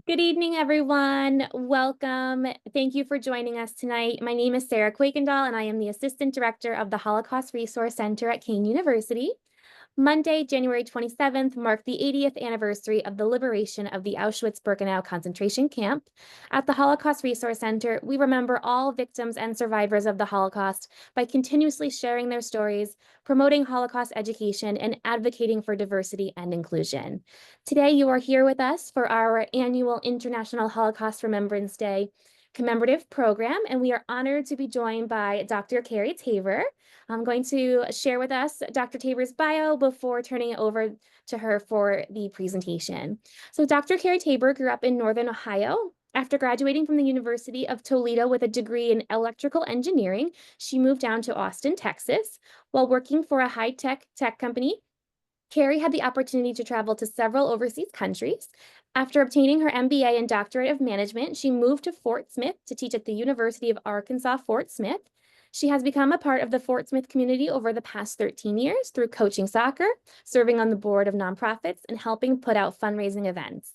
Good evening, everyone. Welcome. Thank you for joining us tonight. My name is Sarah Quakendahl, and I am the Assistant Director of the Holocaust Resource Center at Kean University. Monday, January 27th, marked the 80th anniversary of the liberation of the Auschwitz-Birkenau concentration camp. At the Holocaust Resource Center, we remember all victims and survivors of the Holocaust by continuously sharing their stories, promoting Holocaust education, and advocating for diversity and inclusion. Today, you are here with us for our annual International Holocaust Remembrance Day commemorative program, and we are honored to be joined by Dr. Kerrie Tabor. I'm going to share with us Dr. Tabor's bio before turning it over to her for the presentation. So Dr. Kerrie Tabor grew up in Northern Ohio. After graduating from the University of Toledo with a degree in electrical engineering, she moved down to Austin, Texas. While working for a high-tech tech company, Kerrie had the opportunity to travel to several overseas countries. After obtaining her MBA and Doctorate of Management, she moved to Fort Smith to teach at the University of Arkansas, Fort Smith. She has become a part of the Fort Smith community over the past 13 years through coaching soccer, serving on the board of nonprofits, and helping put out fundraising events.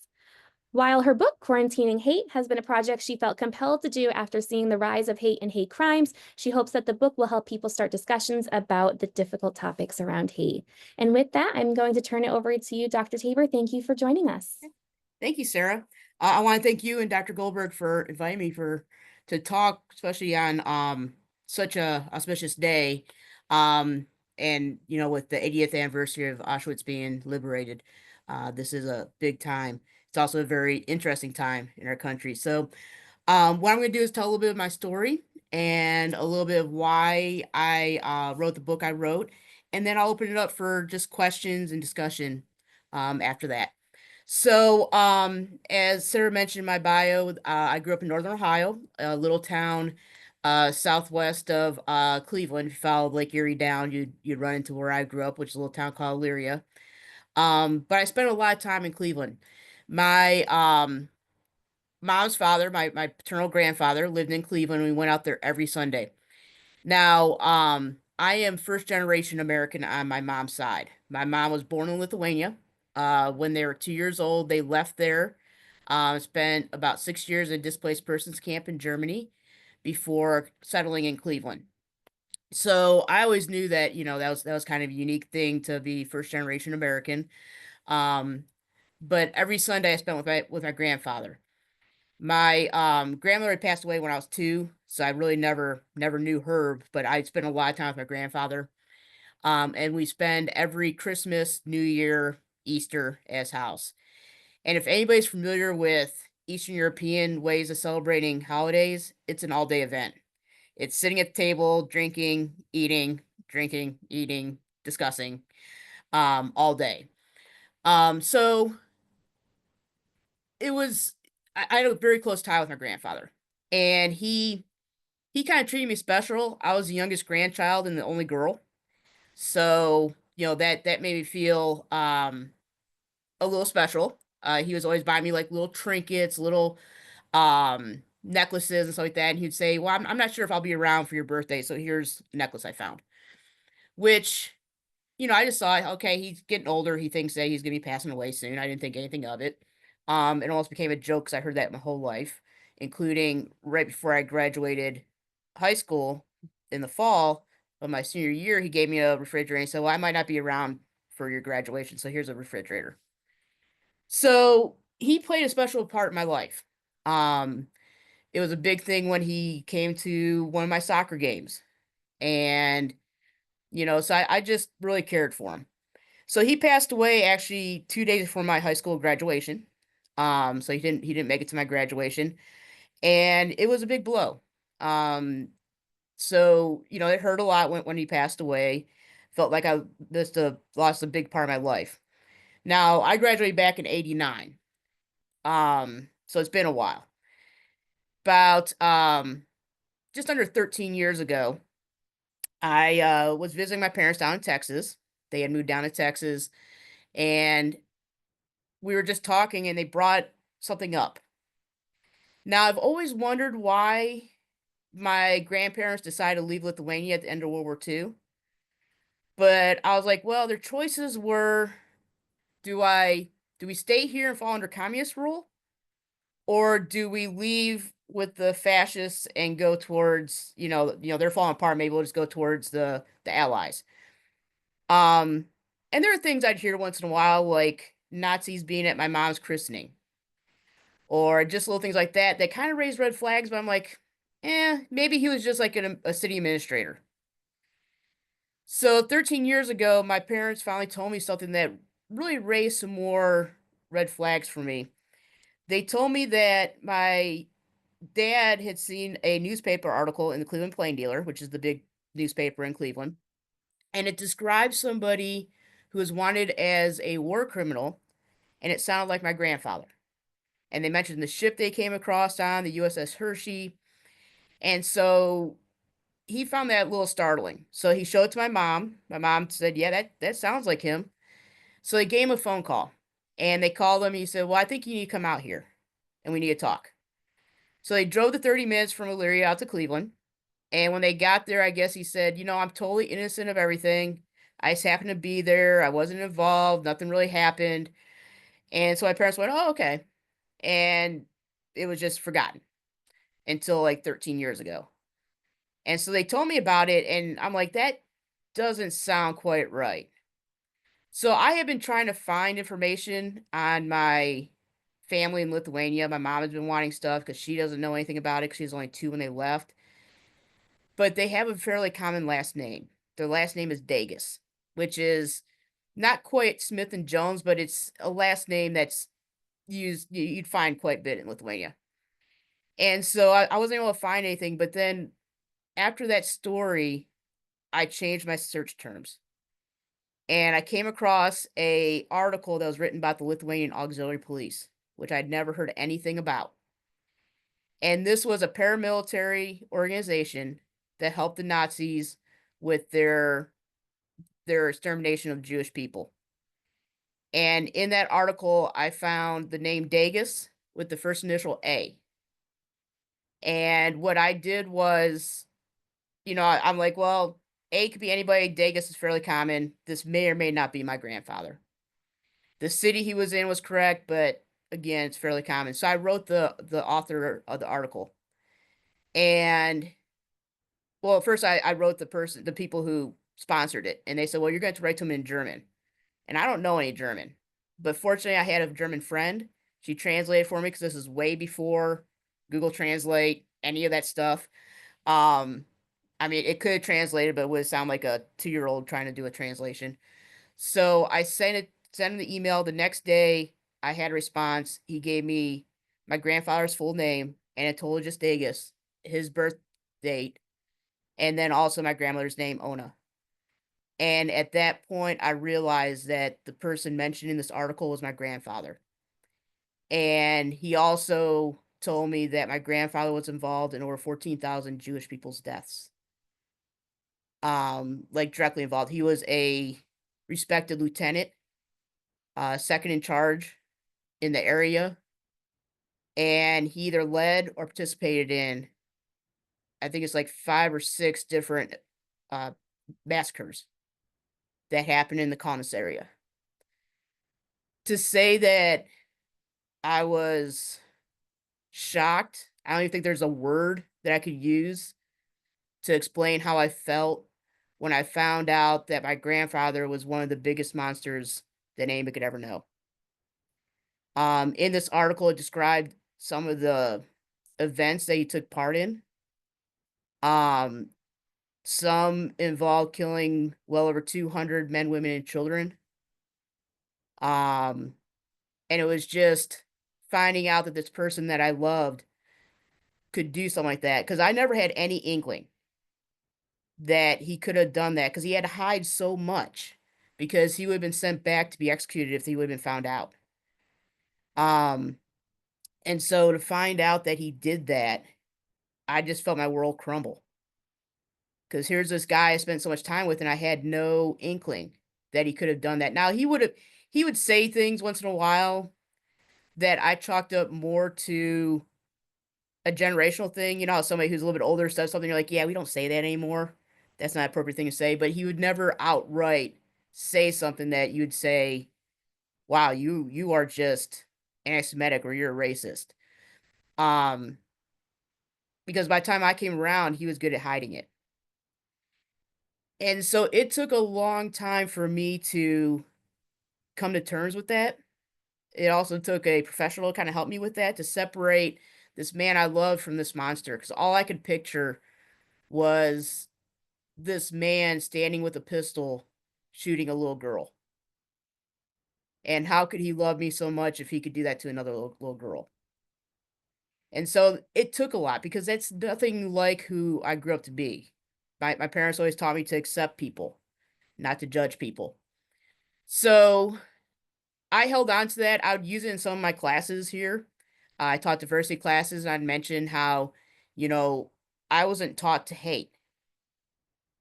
While her book, Quarantining Hate, has been a project she felt compelled to do after seeing the rise of hate and hate crimes, she hopes that the book will help people start discussions about the difficult topics around hate. And with that, I'm going to turn it over to you, Dr. Tabor. Thank you for joining us. Thank you, Sarah. I want to thank you and Dr. Goldberg for inviting me to talk, especially on such a auspicious day, um, and with the 80th anniversary of Auschwitz being liberated. This is a big time. It's also a very interesting time in our country. So, what I'm going to do is tell a little bit of my story and a little bit of why I wrote the book I wrote, and then I'll open it up for just questions and discussion after that. So, as Sarah mentioned in my bio, I grew up in Northern Ohio, a little town southwest of Cleveland. If you follow Lake Erie down, you'd run into where I grew up, which is a little town called Elyria. But I spent a lot of time in Cleveland. My mom's father, my paternal grandfather, lived in Cleveland. We went out there every Sunday. Now, I am first generation American on my mom's side. My mom was born in Lithuania. When they were 2 years old, they left there, spent about 6 years in displaced persons camp in Germany before settling in Cleveland. So I always knew that, that was kind of a unique thing to be first generation American. Um, but every Sunday I spent with my grandfather. My grandmother had passed away when I was two, so I really never knew her, but I spent a lot of time with my grandfather. And we spend every Christmas, New Year, Easter as house. And if anybody's familiar with Eastern European ways of celebrating holidays, it's an all-day event. It's sitting at the table, drinking, eating, discussing, all day. So it was I had a very close tie with my grandfather, and he kind of treated me special. I was the youngest grandchild and the only girl, so that made me feel a little special. He was always buying me like little trinkets, little necklaces and stuff like that. And he'd say, "Well, I'm not sure if I'll be around for your birthday, so here's a necklace I found." Which, I just thought, okay, he's getting older. He thinks that he's gonna be passing away soon. I didn't think anything of it. It almost became a joke because I heard that my whole life, including right before I graduated high school in the fall of my senior year. He gave me a refrigerator and he said, "Well, I might not be around for your graduation, so here's a refrigerator." So he played a special part in my life. Um, it was a big thing when he came to one of my soccer games, and so I just really cared for him. So he passed away actually 2 days before my high school graduation. So he didn't make it to my graduation, and it was a big blow. Um, so it hurt a lot when he passed away. Felt like I just lost a big part of my life. Now I graduated back in '89. So it's been a while. About just under 13 years ago, I was visiting my parents down in Texas. They had moved down to Texas, and we were just talking, and they brought something up. Now, I've always wondered why my grandparents decided to leave Lithuania at the end of World War II. But I was like, well, their choices were, do I do we stay here and fall under communist rule? or do we leave with the fascists and go towards, they're falling apart, maybe we'll just go towards the allies. Um, and there are things I'd hear once in a while, like Nazis being at my mom's christening, or just little things like that that kind of raise red flags, but I'm like, maybe he was just like a city administrator. So 13 years ago, my parents finally told me something that really raised some more red flags for me. They told me that my dad had seen a newspaper article in the Cleveland Plain Dealer, which is the big newspaper in Cleveland, and it described somebody who was wanted as a war criminal, and it sounded like my grandfather. And they mentioned the ship they came across on, the USS Hershey. And so he found that a little startling. So he showed it to my mom. My mom said, "Yeah, that sounds like him." So they gave him a phone call. And they called him. He said, "Well, I think you need to come out here and we need to talk." So they drove the 30 minutes from Elyria out to Cleveland. And when they got there, I guess he said, "I'm totally innocent of everything. I just happened to be there. I wasn't involved. Nothing really happened." And so my parents went, "Oh, okay." And it was just forgotten until like 13 years ago. And so they told me about it, and I'm like, that doesn't sound quite right. So I have been trying to find information on my family in Lithuania. My mom has been wanting stuff because she doesn't know anything about it because she was only 2 when they left. But they have a fairly common last name. Their last name is Dagus, which is not quite Smith and Jones, but it's a last name that's you'd find quite a bit in Lithuania. And so I wasn't able to find anything, but then after that story, I changed my search terms. And I came across a article that was written about the Lithuanian Auxiliary Police, which I'd never heard anything about. And this was a paramilitary organization that helped the Nazis with their extermination of Jewish people. And in that article, I found the name Dagus with the first initial A. And what I did was, I'm like, well, A could be anybody. Dagus is fairly common. This may or may not be my grandfather. The city he was in was correct, but again, it's fairly common. So I wrote the author of the article. And well, first I wrote the people who sponsored it, and they said, "Well, you're going to write to them in German." And I don't know any German. But fortunately, I had a German friend. She translated for me because this is way before Google Translate, any of that stuff. Um, I mean, it could have translated, but it would sound like a 2-year-old trying to do a translation. So I sent him the email. The next day, I had a response. He gave me my grandfather's full name, and it told just Dagus, his birth date, and then also my grandmother's name, Ona. And at that point, I realized that the person mentioned in this article was my grandfather. And he also told me that my grandfather was involved in over 14,000 Jewish people's deaths. Like directly involved. He was a respected lieutenant, second in charge in the area, and he either led or participated in, I think it's like 5 or 6 different uh, massacres that happened in the Kaunas area. To say that I was shocked, I don't even think there's a word that I could use to explain how I felt when I found out that my grandfather was one of the biggest monsters that anybody could ever know. In this article, it described some of the events that he took part in. Um, some involved killing well over 200 men, women, and children. Um, and it was just finding out that this person that I loved could do something like that because I never had any inkling that he could have done that because he had to hide so much because he would have been sent back to be executed if he would have been found out. Um, and so to find out that he did that, I just felt my world crumble. Because here's this guy I spent so much time with, and I had no inkling that he could have done that. Now he would say things once in a while that I chalked up more to a generational thing. Somebody who's a little bit older says something, you're like, yeah, we don't say that anymore. That's not an appropriate thing to say. But he would never outright say something that you'd say, wow, you are just anti-Semitic or you're a racist. Um, because by the time I came around, he was good at hiding it. And so it took a long time for me to come to terms with that. It also took a professional to kind of help me with that, to separate this man I loved from this monster. Because all I could picture was this man standing with a pistol shooting a little girl. And how could he love me so much if he could do that to another little girl? And so it took a lot because that's nothing like who I grew up to be. My parents always taught me to accept people, not to judge people. So I held on to that. I would use it in some of my classes here. I taught diversity classes, and I'd mention how, you know, I wasn't taught to hate,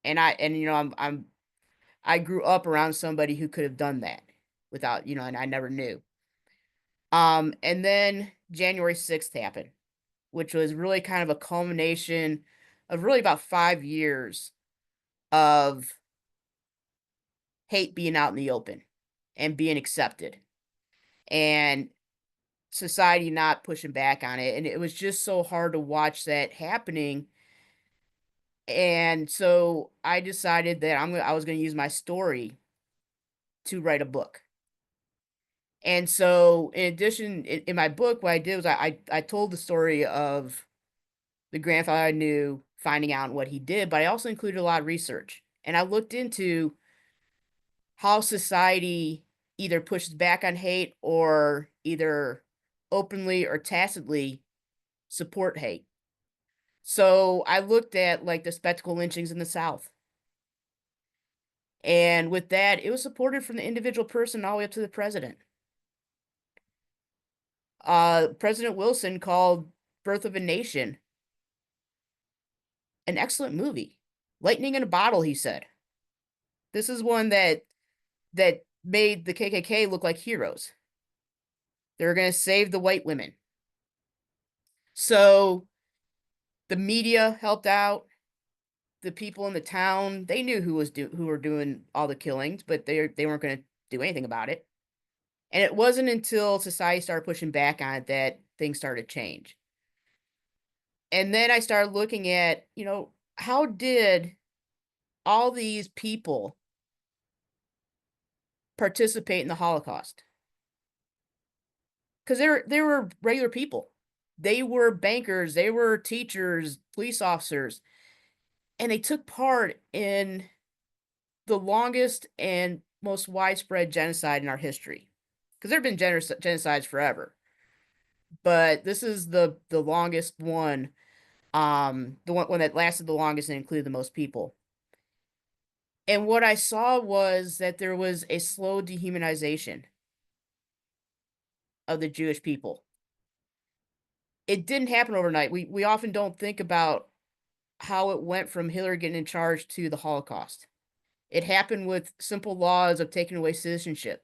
and I grew up around somebody who could have done that without, and I never knew. And then January 6th happened, which was really kind of a culmination of really about 5 years of hate being out in the open and being accepted, and society not pushing back on it. And it was just so hard to watch that happening. And so I decided that I was going to use my story to write a book. And so, in addition, in my book, what I did was I told the story of the grandfather I knew finding out what he did, but I also included a lot of research. And I looked into how society either pushes back on hate or either openly or tacitly support hate. So I looked at like the spectacle lynchings in the South. And with that, it was supported from the individual person all the way up to the president. President Wilson called Birth of a Nation an excellent movie. Lightning in a bottle, he said. This is one that made the KKK look like heroes. They were going to save the white women. So the media helped out. The people in the town, they knew who were doing all the killings, but they weren't going to do anything about it. And it wasn't until society started pushing back on it that things started to change. And then I started looking at, how did all these people participate in the Holocaust? Because they were regular people. They were bankers, they were teachers, police officers, and they took part in the longest and most widespread genocide in our history. Because there have been genocides forever, but this is the longest one, the one that lasted the longest and included the most people. And what I saw was that there was a slow dehumanization of the Jewish people. It didn't happen overnight. We often don't think about how it went from Hitler getting in charge to the Holocaust. It happened with simple laws of taking away citizenship,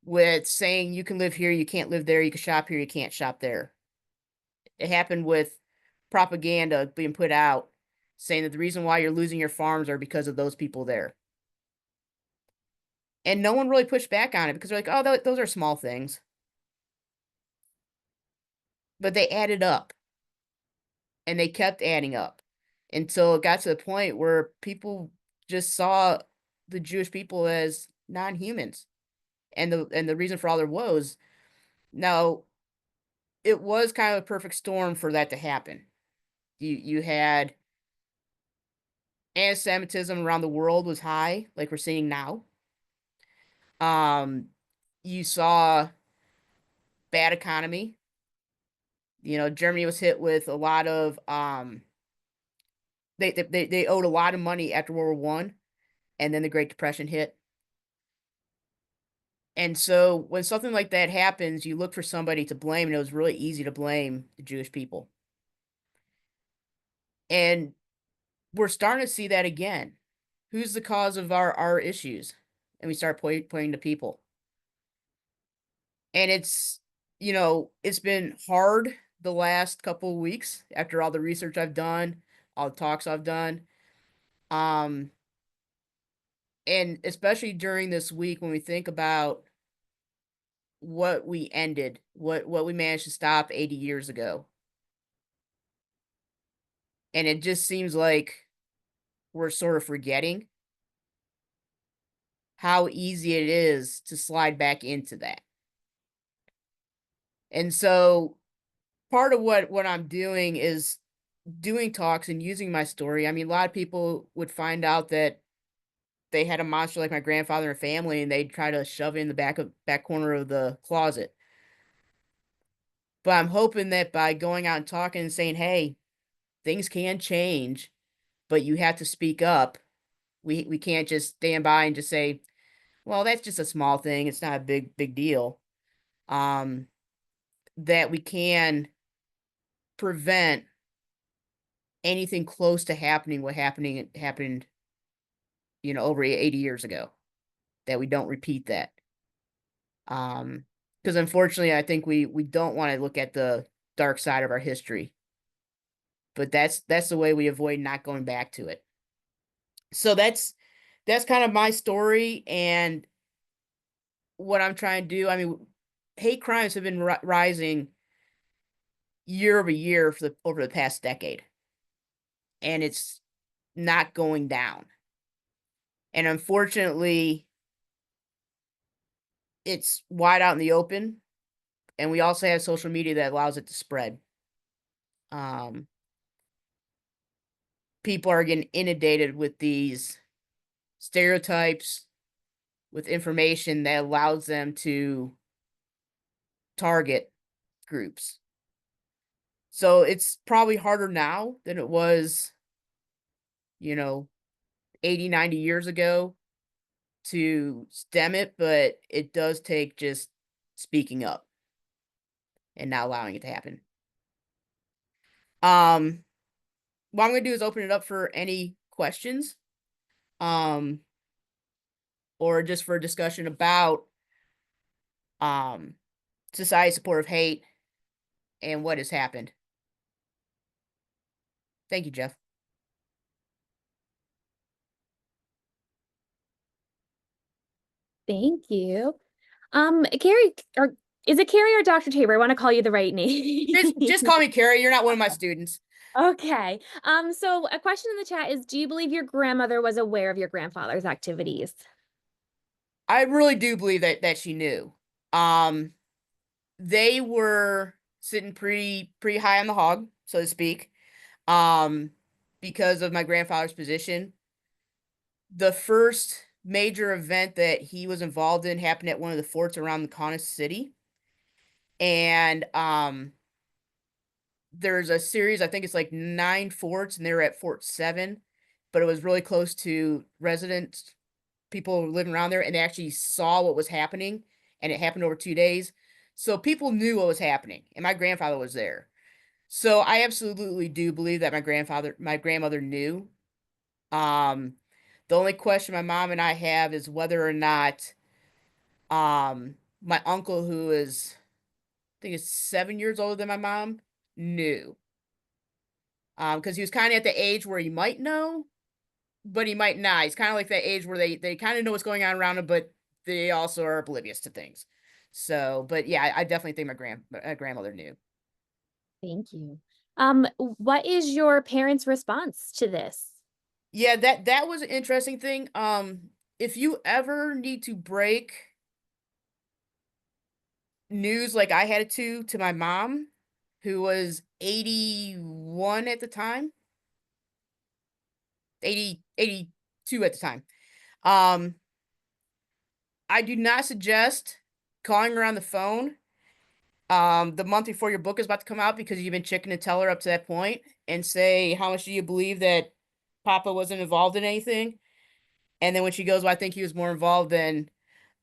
with saying you can live here, you can't live there, you can shop here, you can't shop there. It happened with propaganda being put out saying that the reason why you're losing your farms are because of those people there. And no one really pushed back on it because they're like, oh, those are small things. But they added up and they kept adding up until it got to the point where people just saw the Jewish people as non-humans and the reason for all their woes. Now, it was kind of a perfect storm for that to happen. You had anti-Semitism around the world was high, like we're seeing now. Um, you saw bad economy. Germany was hit with a lot of they owed a lot of money after World War I, and then the Great Depression hit. And so when something like that happens, you look for somebody to blame, and it was really easy to blame the Jewish people. And we're starting to see that again. Who's the cause of our issues? And we start pointing to people. And it's been hard the last couple of weeks after all the research I've done, all the talks I've done. Um, and especially during this week when we think about what we ended, what we managed to stop 80 years ago. And it just seems like we're sort of forgetting how easy it is to slide back into that. And so part of what I'm doing is doing talks and using my story. I mean, a lot of people would find out that they had a monster like my grandfather and family, and they'd try to shove it in the back corner of the closet. But I'm hoping that by going out and talking and saying, "Hey, things can change, but you have to speak up." We can't just stand by and just say, "Well, that's just a small thing. It's not a big deal." Um, that we can prevent anything close to happening what happened, over 80 years ago. That we don't repeat that. Because unfortunately, I think we don't want to look at the dark side of our history, but that's the way we avoid not going back to it. So that's kind of my story and what I'm trying to do. I mean, hate crimes have been rising year over year for over the past decade, and it's not going down. And unfortunately, it's wide out in the open, and we also have social media that allows it to spread. Um, People are getting inundated with these stereotypes, with information that allows them to target groups. So it's probably harder now than it was, you know, 80, 90 years ago to stem it, but it does take just speaking up and not allowing it to happen. Um, what I'm going to do is open it up for any questions, um, or just for a discussion about um, society support of hate and what has happened. Thank you, Jeff. Thank you. Kerrie, or is it Kerrie or Dr. Tabor? I want to call you the right name. Just call me Kerrie. You're not one of my students. Okay. So a question in the chat is, do you believe your grandmother was aware of your grandfather's activities? I really do believe that she knew. Um, they were sitting pretty high on the hog, so to speak, um, because of my grandfather's position. The first major event that he was involved in happened at one of the forts around the Kaunas city, and there's a series. I think it's like 9 forts, and they were at Fort 7, but it was really close to residents, people living around there, and they actually saw what was happening, and it happened over 2 days. So people knew what was happening, and my grandfather was there. So I absolutely do believe that my grandmother knew. Um, the only question my mom and I have is whether or not my uncle, who is I think is 7 years older than my mom, knew. Because he was kind of at the age where he might know, but he might not. He's kind of like that age where they kind of know what's going on around him, but they also are oblivious to things. So, but yeah, I definitely think my grandmother knew. Thank you. What is your parents' response to this? Yeah, that was an interesting thing. If you ever need to break news like I had to my mom, who was 81 at the time, 82 at the time. Um, I do not suggest calling her on the phone the month before your book is about to come out, because you've been chicken and tell her up to that point and say, how much do you believe that Papa wasn't involved in anything? And then when she goes, well, I think he was more involved than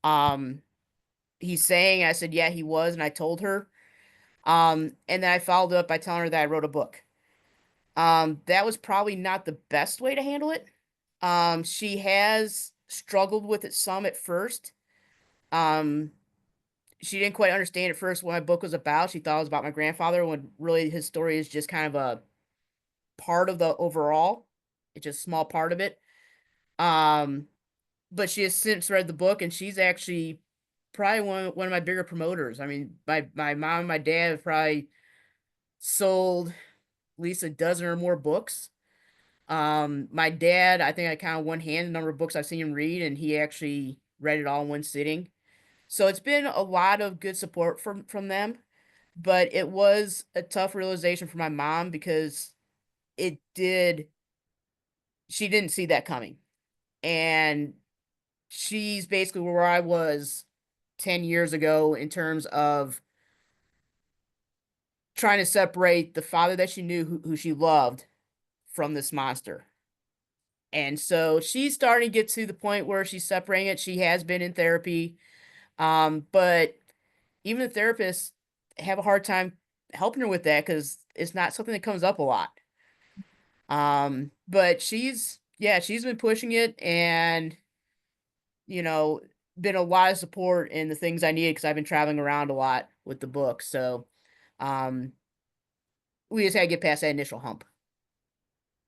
um he's saying. I said, yeah, he was, and I told her. And then I followed up by telling her that I wrote a book. That was probably not the best way to handle it. She has struggled with it some at first. Um, she didn't quite understand at first what my book was about. She thought it was about my grandfather, when really his story is just kind of a part of the overall. It's just a small part of it. Um, but she has since read the book, and she's actually probably one of my bigger promoters. I mean, my mom and my dad have probably sold at least a dozen or more books. My dad, I think I count one hand the number of books I've seen him read, and he actually read it all in one sitting. So it's been a lot of good support from them, but it was a tough realization for my mom because it did she didn't see that coming. And she's basically where I was 10 years ago in terms of trying to separate the father that she knew who she loved from this monster. And so she's starting to get to the point where she's separating it. She has been in therapy. But even the therapists have a hard time helping her with that because it's not something that comes up a lot. But she's been pushing it and, you know, been a lot of support in the things I needed because I've been traveling around a lot with the book. So, um, we just had to get past that initial hump.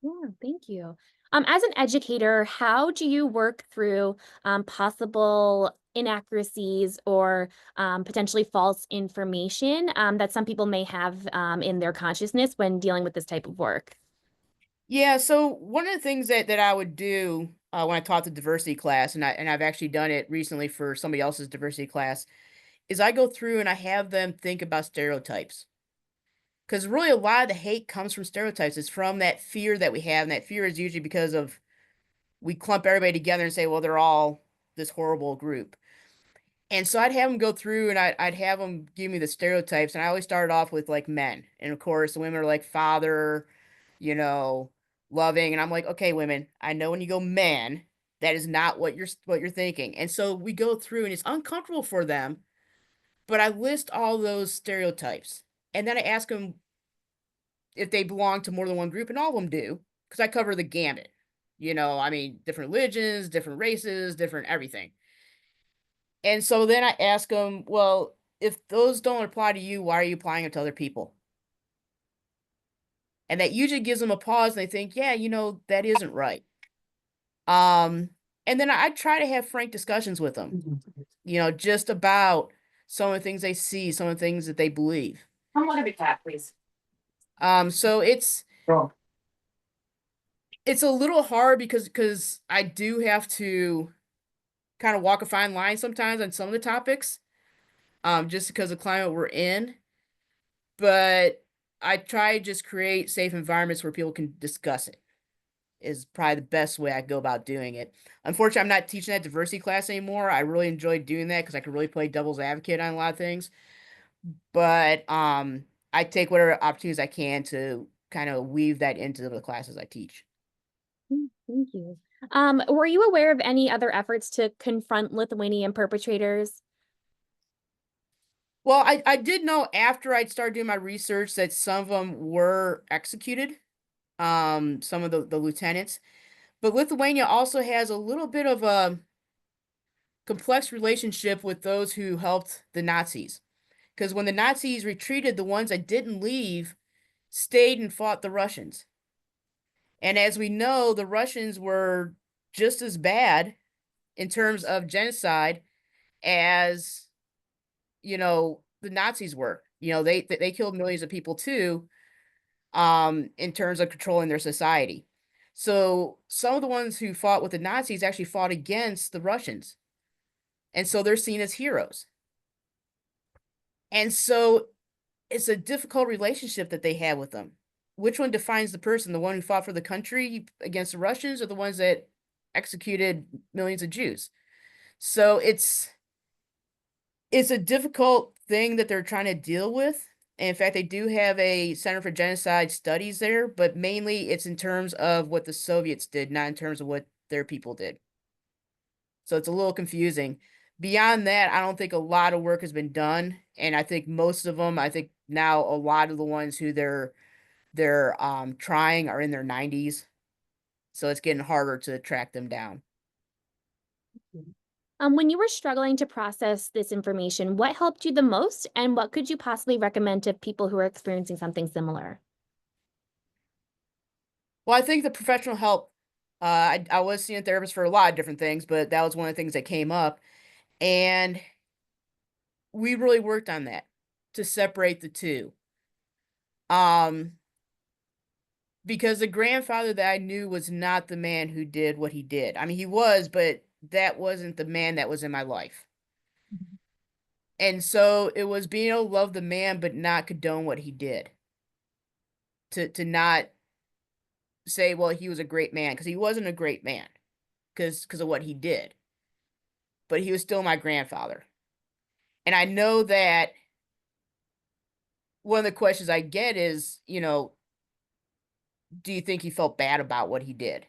Yeah, thank you. As an educator, how do you work through possible inaccuracies or potentially false information that some people may have in their consciousness when dealing with this type of work? Yeah, so one of the things that I would do when I taught the diversity class, and I've actually done it recently for somebody else's diversity class, is I go through and I have them think about stereotypes. Because really, a lot of the hate comes from stereotypes. It's from that fear that we have, and that fear is usually because of we clump everybody together and say, well, they're all this horrible group. And so I'd have them go through and I'd have them give me the stereotypes. And I always started off with like men. And of course, the women are like father, you know, loving. And I'm like, okay, women, I know when you go man, that is not what you're thinking. And so we go through and it's uncomfortable for them, but I list all those stereotypes. And then I ask them if they belong to more than one group, and all of them do, because I cover the gamut. I mean, different religions, different races, different everything. And so then I ask them, well, if those don't apply to you, why are you applying it to other people? And that usually gives them a pause and they think, yeah, that isn't right. Um, and then I try to have frank discussions with them, just about some of the things they see, some of the things that they believe. I want to be cat, please. So it's a little hard because I do have to kind of walk a fine line sometimes on some of the topics, just because of the climate we're in. But I try to just create safe environments where people can discuss it is probably the best way I go about doing it. Unfortunately, I'm not teaching that diversity class anymore. I really enjoyed doing that because I could really play devil's advocate on a lot of things. But I take whatever opportunities I can to kind of weave that into the classes I teach. Thank you. Were you aware of any other efforts to confront Lithuanian perpetrators? Well, I did know after I'd started doing my research that some of them were executed, some of the lieutenants. But Lithuania also has a little bit of a complex relationship with those who helped the Nazis. Because when the Nazis retreated, the ones that didn't leave stayed and fought the Russians. And as we know, the Russians were just as bad in terms of genocide as, the Nazis were. They killed millions of people too, in terms of controlling their society. So some of the ones who fought with the Nazis actually fought against the Russians. And so they're seen as heroes. And so it's a difficult relationship that they have with them. Which one defines the person? The one who fought for the country against the Russians or the ones that executed millions of Jews? So it's a difficult thing that they're trying to deal with. And in fact, they do have a Center for Genocide Studies there, but mainly it's in terms of what the Soviets did, not in terms of what their people did. So it's a little confusing. Beyond that, I don't think a lot of work has been done, and I think most of them, I think now a lot of the ones who they're trying are in their 90s, so it's getting harder to track them down. When you were struggling to process this information, what helped you the most, and what could you possibly recommend to people who are experiencing something similar? Well, I think the professional help, I was seeing a therapist for a lot of different things, but that was one of the things that came up. And we really worked on that to separate the two. Um, because the grandfather that I knew was not the man who did what he did. I mean, he was, but that wasn't the man that was in my life. And so it was being able to love the man, but not condone what he did. To not say, well, he was a great man, because he wasn't a great man, because of what he did. But he was still my grandfather. And I know that one of the questions I get is, do you think he felt bad about what he did?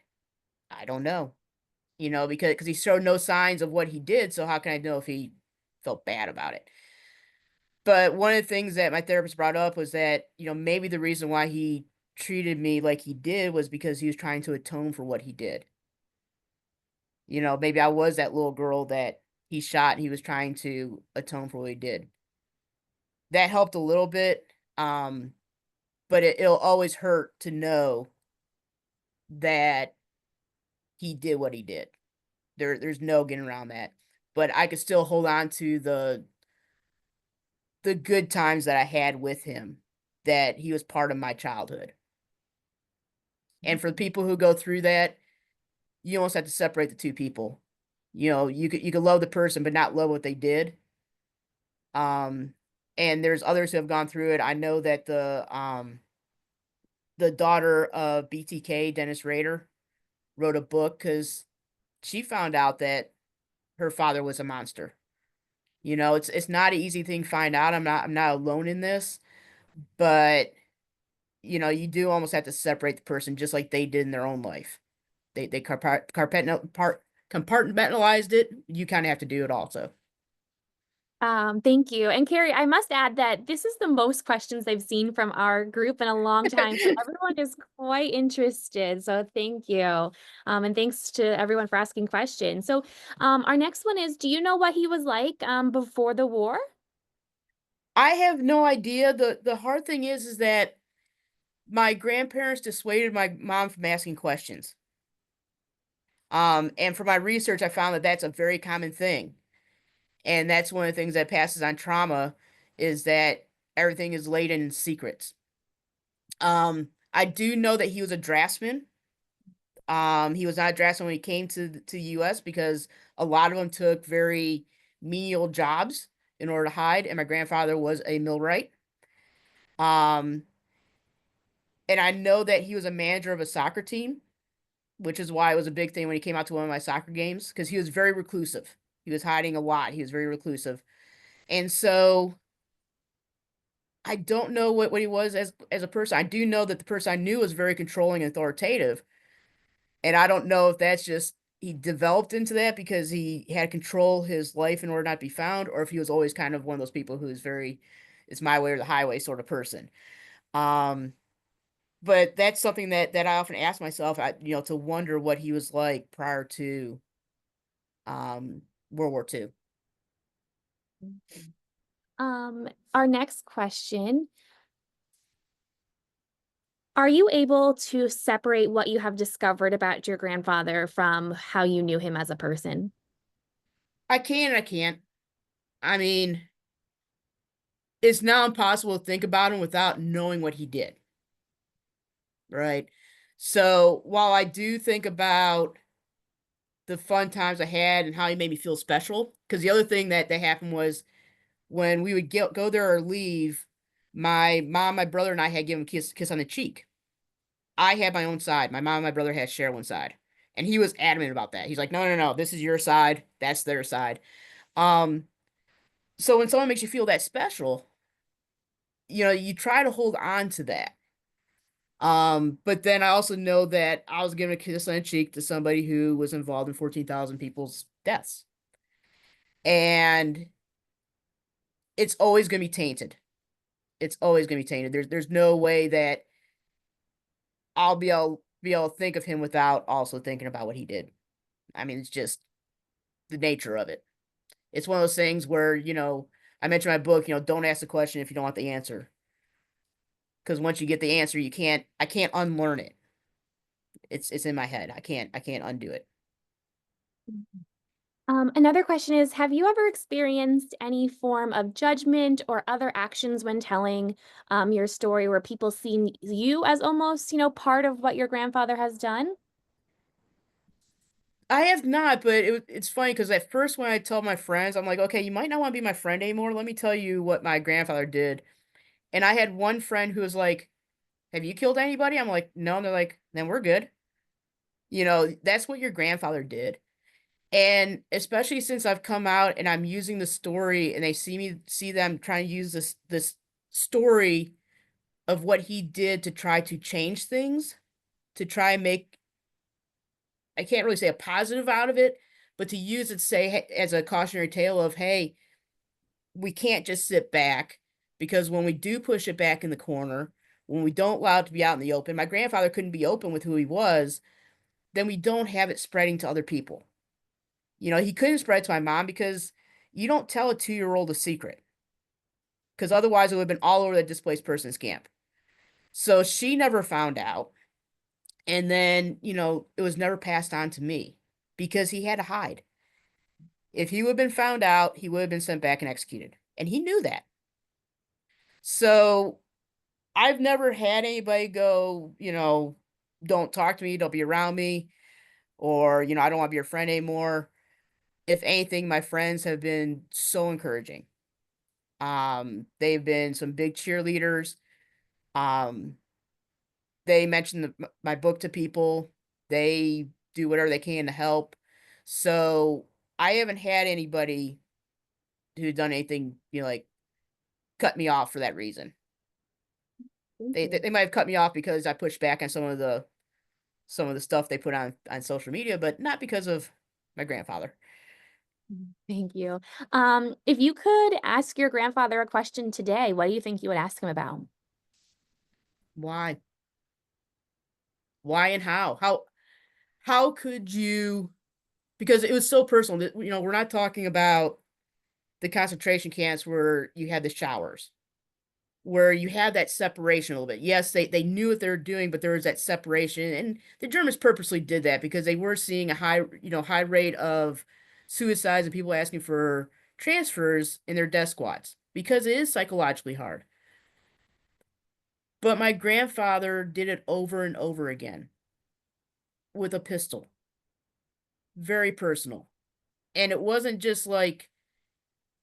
I don't know, because he showed no signs of what he did. So how can I know if he felt bad about it? But one of the things that my therapist brought up was that, maybe the reason why he treated me like he did was because he was trying to atone for what he did. Maybe I was that little girl that he shot and he was trying to atone for what he did. That helped a little bit. But it'll always hurt to know that he did what he did. There's no getting around that. But I could still hold on to the good times that I had with him, that he was part of my childhood. And for the people who go through that, you almost have to separate the two people. You could love the person but not love what they did. Um, and there's others who have gone through it. I know that the daughter of BTK, Dennis Rader, wrote a book because she found out that her father was a monster. It's not an easy thing to find out. I'm not alone in this, but you do almost have to separate the person just like they did in their own life. They compartmentalized it. You kind of have to do it also. Thank you. And Kerrie, I must add that this is the most questions I've seen from our group in a long time. So everyone is quite interested. So thank you. And thanks to everyone for asking questions. So our next one is, do you know what he was like before the war? I have no idea. The hard thing is that my grandparents dissuaded my mom from asking questions. And for my research, I found that that's a very common thing. And that's one of the things that passes on trauma, is that everything is laid in secrets. I do know that he was a draftsman. He was not a draftsman when he came to US, because a lot of them took very menial jobs in order to hide, and my grandfather was a millwright. Um, and I know that he was a manager of a soccer team, which is why it was a big thing when he came out to one of my soccer games, because he was very reclusive. He was hiding a lot. He was very reclusive. And so I don't know what he was as a person. I do know that the person I knew was very controlling and authoritative. And I don't know if that's just he developed into that because he had to control his life in order not to be found, or if he was always kind of one of those people who is very, it's my way or the highway sort of person. Um, but that's something that I often ask myself, to wonder what he was like prior to um World War II. Our next question, are you able to separate what you have discovered about your grandfather from how you knew him as a person? I can and I can't. I mean, it's now impossible to think about him without knowing what he did, right? So while I do think about the fun times I had and how he made me feel special, because the other thing that happened was when we would go there or leave, my mom, my brother, and I had given him a kiss on the cheek. I had my own side. My mom and my brother had share one side, and he was adamant about that. He's like, no, no, no, this is your side, that's their side. Um, so when someone makes you feel that special, you try to hold on to that. But then I also know that I was giving a kiss on the cheek to somebody who was involved in 14,000 people's deaths. And it's always going to be tainted. It's always going to be tainted. There's no way that I'll be able to think of him without also thinking about what he did. I mean, it's just the nature of it. It's one of those things where, I mentioned in my book, don't ask the question if you don't want the answer. Because once you get the answer, I can't unlearn it. It's in my head. I can't undo it. Another question is, have you ever experienced any form of judgment or other actions when telling your story where people see you as almost, part of what your grandfather has done? I have not, but it's funny because at first when I tell my friends, I'm like, okay, you might not want to be my friend anymore. Let me tell you what my grandfather did. And I had one friend who was like, have you killed anybody? I'm like, no. And they're like, then we're good. That's what your grandfather did. And especially since I've come out and I'm using the story and they see them trying to use this story of what he did to try to change things, to try and make, I can't really say a positive out of it, but to use it, say, as a cautionary tale of, hey, we can't just sit back, because when we do push it back in the corner, when we don't allow it to be out in the open, my grandfather couldn't be open with who he was, then we don't have it spreading to other people. He couldn't spread it to my mom because you don't tell a 2-year-old a secret, because otherwise it would have been all over the displaced persons camp. So she never found out. And then, it was never passed on to me because he had to hide. If he would have been found out, he would have been sent back and executed. And he knew that. So I've never had anybody go, don't talk to me, don't be around me, or, I don't want to be your friend anymore. If anything, my friends have been so encouraging. They've been some big cheerleaders. Um, they mention my book to people. They do whatever they can to help. So I haven't had anybody who done anything, like cut me off for that reason. Thank They you. might have cut me off because I pushed back on some of the stuff they put on social media, but not because of my grandfather. Thank you. If you could ask your grandfather a question today, what do you think you would ask him about? Why? Why and how? How could you, because it was so personal that, we're not talking about the concentration camps where you had the showers, where you had that separation a little bit. Yes, they knew what they were doing, but there was that separation, and the Germans purposely did that because they were seeing a high rate of suicides and people asking for transfers in their death squads because it is psychologically hard. But my grandfather did it over and over again with a pistol, very personal. And it wasn't just like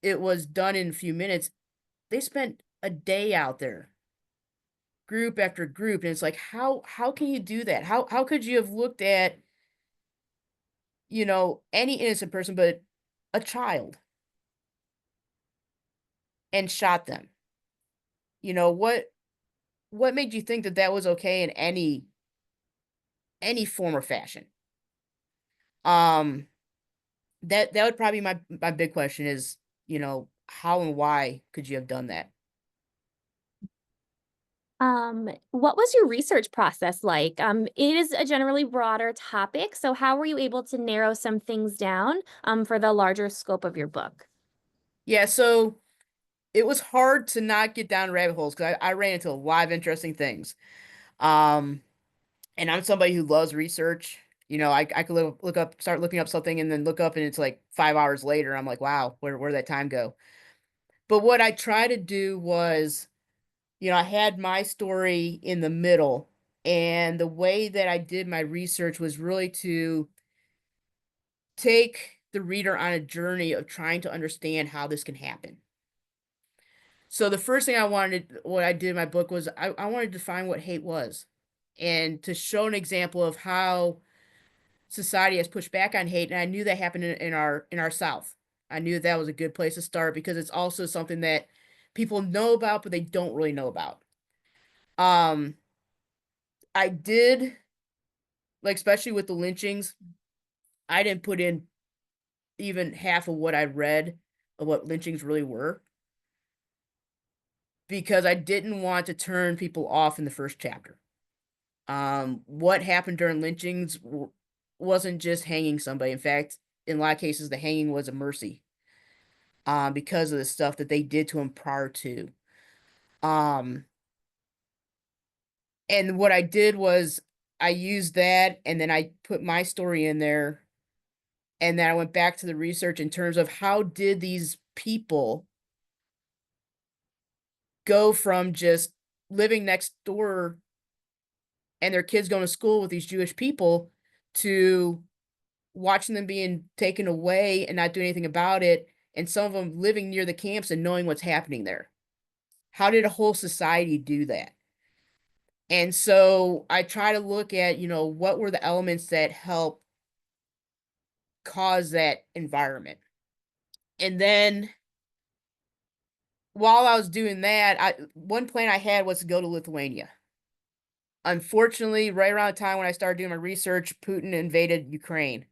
it was done in a few minutes. They spent a day out there, group after group, and it's like, how can you do that? How could you have looked at, any innocent person but a child and shot them? What made you think that that was okay in any form or fashion? Um that would probably be my big question is, how and why could you have done that? What was your research process like? It is a generally broader topic, so how were you able to narrow some things down, for the larger scope of your book? Yeah, so it was hard to not get down rabbit holes because I ran into a lot of interesting things. Um, and I'm somebody who loves research. I could start looking up something and then look up and it's like 5 hours later. I'm like, wow, where'd that time go? But what I try to do was, I had my story in the middle, and the way that I did my research was really to take the reader on a journey of trying to understand how this can happen. So the first thing what I did in my book was I wanted to define what hate was and to show an example of how society has pushed back on hate. And I knew that happened in our South. I knew that was a good place to start because it's also something that people know about, but they don't really know about. Um, I did, like, especially with the lynchings, I didn't put in even half of what I read of what lynchings really were because I didn't want to turn people off in the first chapter. What happened during lynchings wasn't just hanging somebody. In fact, in a lot of cases, the hanging was a mercy, because of the stuff that they did to him prior to. Um, and what I did was I used that, and then I put my story in there And then I went back to the research in terms of how did these people go from just living next door and their kids going to school with these Jewish people to watching them being taken away and not doing anything about it, and some of them living near the camps and knowing what's happening there. How did a whole society do that? And so I try to look at, what were the elements that help cause that environment. And then while I was doing that, one plan I had was to go to Lithuania. Unfortunately, right around the time when I started doing my research, Putin invaded Ukraine,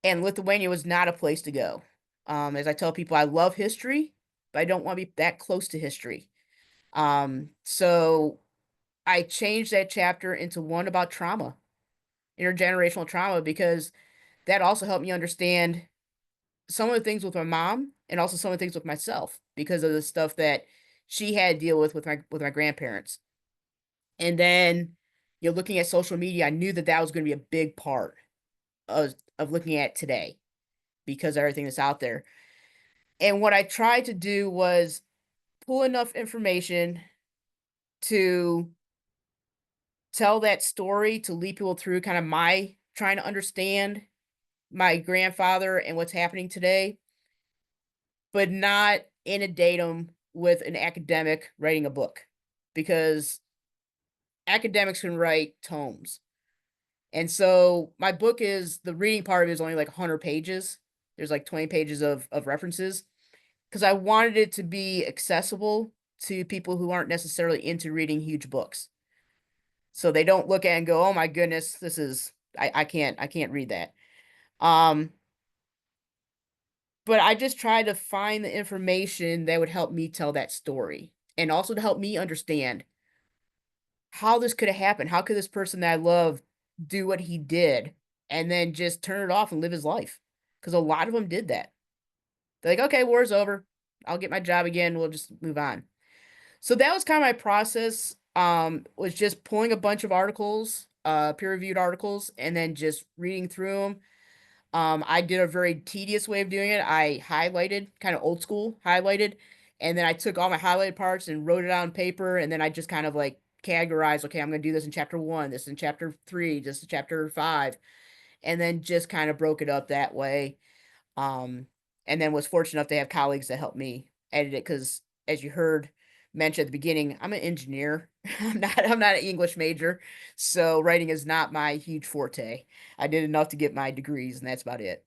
and Lithuania was not a place to go. As I tell people, I love history, but I don't want to be that close to history. So I changed that chapter into one about trauma, intergenerational trauma, because that also helped me understand some of the things with my mom and also some of the things with myself because of the stuff that she had to deal with my grandparents. And then, looking at social media, I knew that that was going to be a big part of looking at today because of everything that's out there. And what I tried to do was pull enough information to tell that story to lead people through kind of my trying to understand my grandfather and what's happening today, but not inundate them with an academic writing a book because academics can write tomes. And so my book is the reading part of it is only like 100 pages. There's like 20 pages of references because I wanted it to be accessible to people who aren't necessarily into reading huge books. So they don't look at it and go, "Oh my goodness, this is I can't read that." Um, but I just tried to find the information that would help me tell that story and also to help me understand how this could have happened. How could this person that I love do what he did and then just turn it off and live his life? Because a lot of them did that. They're like, "Okay, war's over. I'll get my job again. We'll just move on." So that was kind of my process. Was just pulling a bunch of articles, peer-reviewed articles, and then just reading through them. I did a very tedious way of doing it. I highlighted, kind of old school highlighted, and then I took all my highlighted parts and wrote it out on paper, and then I just kind of like categorized, okay, I'm gonna do this in chapter 1, this in chapter 3, this in chapter 5, and then just kind of broke it up that way. Um, and then was fortunate enough to have colleagues that helped me edit it because, as you heard mentioned at the beginning, I'm an engineer. I'm not an English major, so writing is not my huge forte. I did enough to get my degrees, and that's about it.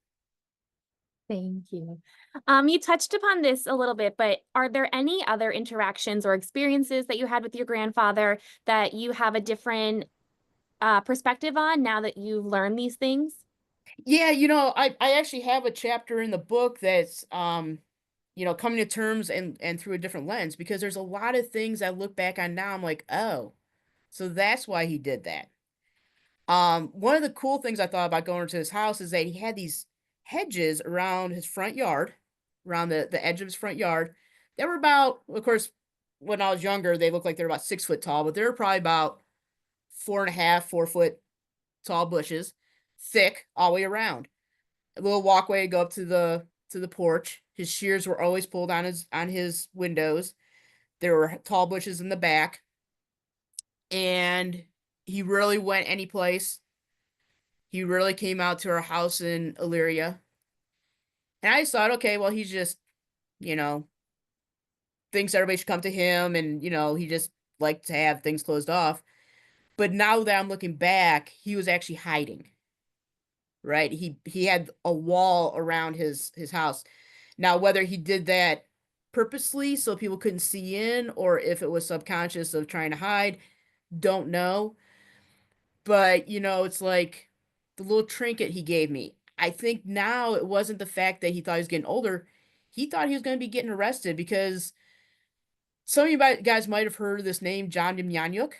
Thank you. You touched upon this a little bit, but are there any other interactions or experiences that you had with your grandfather that you have a different perspective on now that you've learned these things? Yeah, I actually have a chapter in the book that's coming to terms and through a different lens because there's a lot of things I look back on now. I'm like, oh, so that's why he did that. One of the cool things I thought about going to his house is that he had these hedges around his front yard, around the edge of his front yard. They were about, of course, when I was younger, they looked like they were about 6 foot tall, but they were probably about 4.5, 4 foot tall bushes, thick all the way around. A little walkway to go up to the porch. His shears were always pulled on his windows. There were tall bushes in the back, and he really went any place. He really came out to our house in Illyria. And I just thought, okay, well, he's just, you know, thinks everybody should come to him and, he just liked to have things closed off. But now that I'm looking back, he was actually hiding, right? He had a wall around his house. Now, whether he did that purposely so people couldn't see in or if it was subconscious of trying to hide, don't know. But, it's like the little trinket he gave me. I think now it wasn't the fact that he thought he was getting older. He thought he was going to be getting arrested because some of you guys might have heard of this name, John Demjanjuk.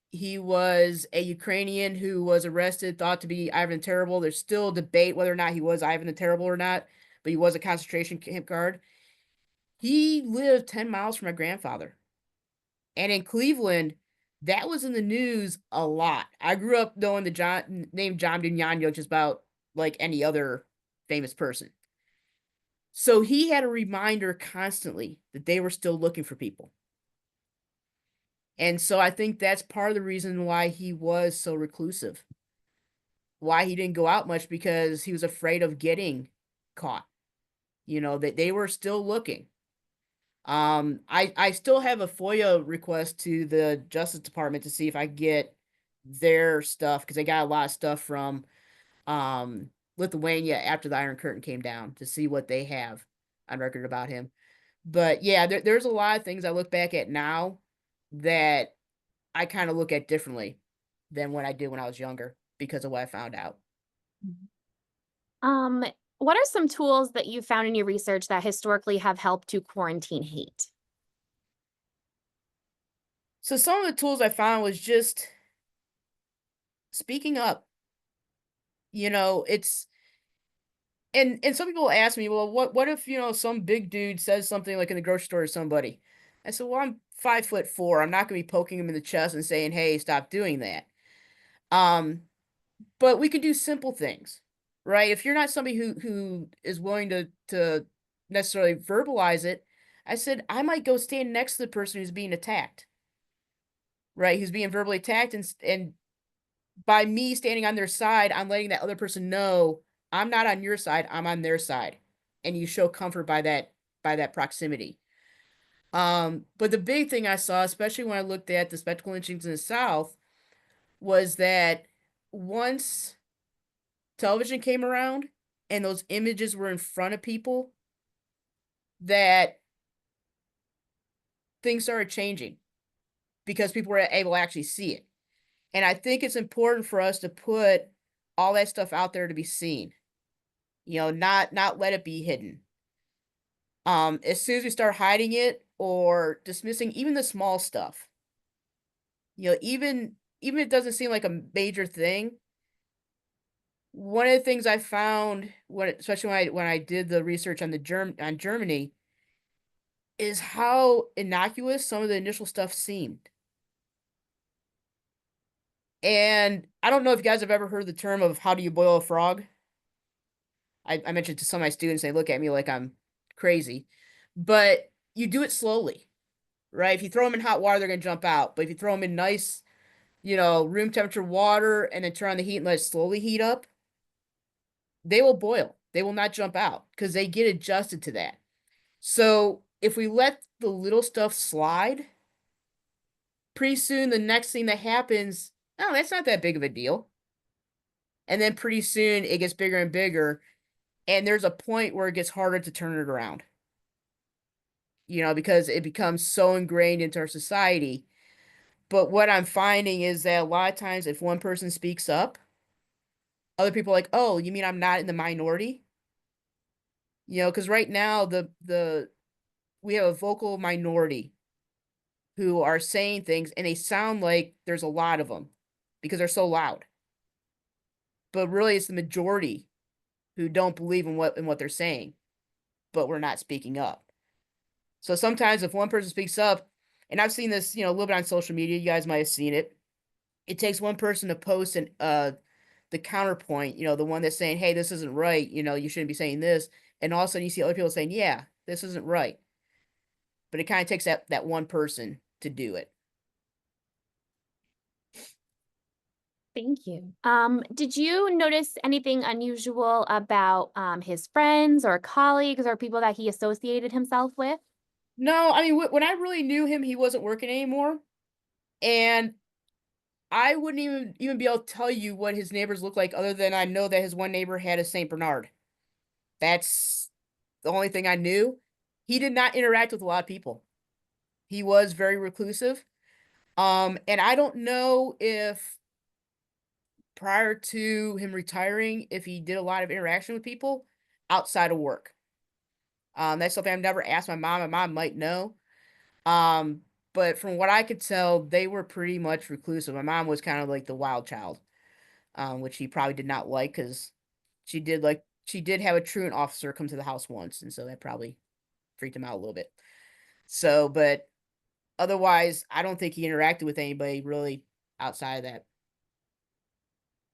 He was a Ukrainian who was arrested, thought to be Ivan the Terrible. There's still debate whether or not he was Ivan the Terrible or not, but he was a concentration camp guard. He lived 10 miles from my grandfather. And in Cleveland, that was in the news a lot. I grew up knowing the name John Demjanjuk just about like any other famous person. So he had a reminder constantly that they were still looking for people. And so I think that's part of the reason why he was so reclusive, why he didn't go out much, because he was afraid of getting caught. That they were still looking. I still have a FOIA request to the Justice Department to see if I get their stuff, because they got a lot of stuff from Lithuania after the Iron Curtain came down, to see what they have on record about him. But yeah, there's a lot of things I look back at now that I kind of look at differently than what I did when I was younger, because of what I found out. Um, what are some tools that you found in your research that historically have helped to quarantine hate? So some of the tools I found was just speaking up. It's and some people ask me, well, what if, some big dude says something like in the grocery store to somebody? I said, well, I'm 5'4". I'm not gonna be poking him in the chest and saying, hey, stop doing that. Um, but we can do simple things, right? If you're not somebody who is willing to necessarily verbalize it, I said I might go stand next to the person who's being attacked, right? Who's being verbally attacked, and by me standing on their side, I'm letting that other person know I'm not on your side, I'm on their side. And you show comfort by that proximity. But the big thing I saw, especially when I looked at the spectacle lynchings in the South, was that once television came around and those images were in front of people, that things started changing, because people were able to actually see it. And I think it's important for us to put all that stuff out there to be seen. Not let it be hidden. As soon as we start hiding it or dismissing even the small stuff, even if it doesn't seem like a major thing. One of the things I found, especially when I did the research on on Germany, is how innocuous some of the initial stuff seemed. And I don't know if you guys have ever heard the term of how do you boil a frog. I mentioned to some of my students, they look at me like I'm crazy, but you do it slowly, right? If you throw them in hot water, they're going to jump out. But if you throw them in nice, room temperature water and then turn on the heat and let it slowly heat up, they will boil. They will not jump out because they get adjusted to that. So if we let the little stuff slide, pretty soon the next thing that happens, oh, that's not that big of a deal. And then pretty soon it gets bigger and bigger. And there's a point where it gets harder to turn it around, because it becomes so ingrained into our society. But what I'm finding is that a lot of times if one person speaks up, other people are like, oh, you mean I'm not in the minority? Because right now we have a vocal minority who are saying things and they sound like there's a lot of them because they're so loud. But really it's the majority who don't believe in what they're saying, but we're not speaking up. So sometimes if one person speaks up, and I've seen this, a little bit on social media, you guys might have seen it. It takes one person to post the counterpoint, the one that's saying, hey, this isn't right, you shouldn't be saying this. And all of a sudden you see other people saying, yeah, this isn't right. But it kind of takes that one person to do it. Thank you. Did you notice anything unusual about his friends or colleagues or people that he associated himself with? No, I mean, when I really knew him, he wasn't working anymore. And I wouldn't even be able to tell you what his neighbors look like, other than I know that his one neighbor had a Saint Bernard. That's the only thing I knew. He did not interact with a lot of people. He was very reclusive. And I don't know if prior to him retiring, if he did a lot of interaction with people outside of work. That's something I've never asked my mom. My mom might know. Um, but from what I could tell, they were pretty much reclusive. My mom was kind of like the wild child, which he probably did not like, because she did have a truant officer come to the house once, and so that probably freaked him out a little bit. So, but otherwise, I don't think he interacted with anybody really outside of that.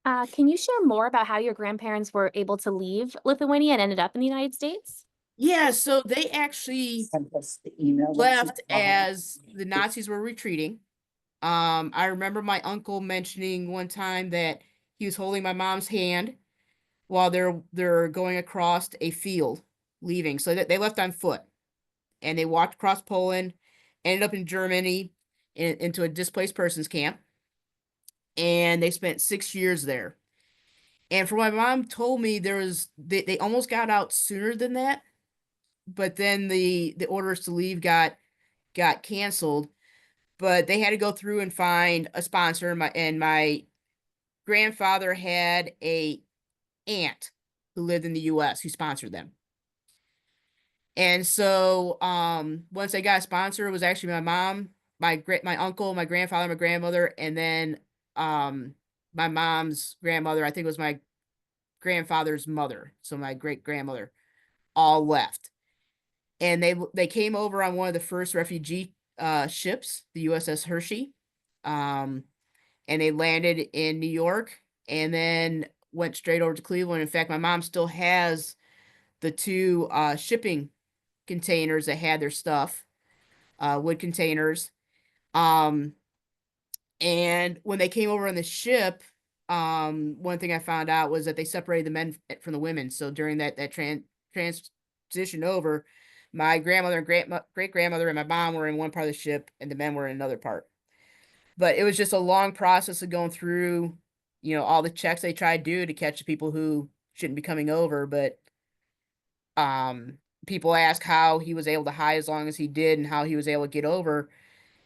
Can you share more about how your grandparents were able to leave Lithuania and ended up in the United States? Yeah, so they actually Sent us the email. left as the Nazis were retreating. I remember my uncle mentioning one time that he was holding my mom's hand while they're going across a field, leaving. So that they left on foot and they walked across Poland, ended up in Germany, into a displaced persons camp, and they spent 6 years there. And from what my mom told me, they almost got out sooner than that, but then the orders to leave got canceled. But they had to go through and find a sponsor. My grandfather had a aunt who lived in the U.S. who sponsored them. And so once I got a sponsor, it was actually my mom, my uncle, my grandfather, my grandmother, and then my mom's grandmother, I think it was my grandfather's mother, so my great grandmother, all left. And they came over on one of the first refugee ships, the USS Hershey. And they landed in New York and then went straight over to Cleveland. In fact, my mom still has the two shipping containers that had their stuff, wood containers. Um, and when they came over on the ship, one thing I found out was that they separated the men from the women. So during that transition over, my grandmother and great grandmother and my mom were in one part of the ship, and the men were in another part. But it was just a long process of going through, all the checks they try to do to catch the people who shouldn't be coming over. But people ask how he was able to hide as long as he did and how he was able to get over.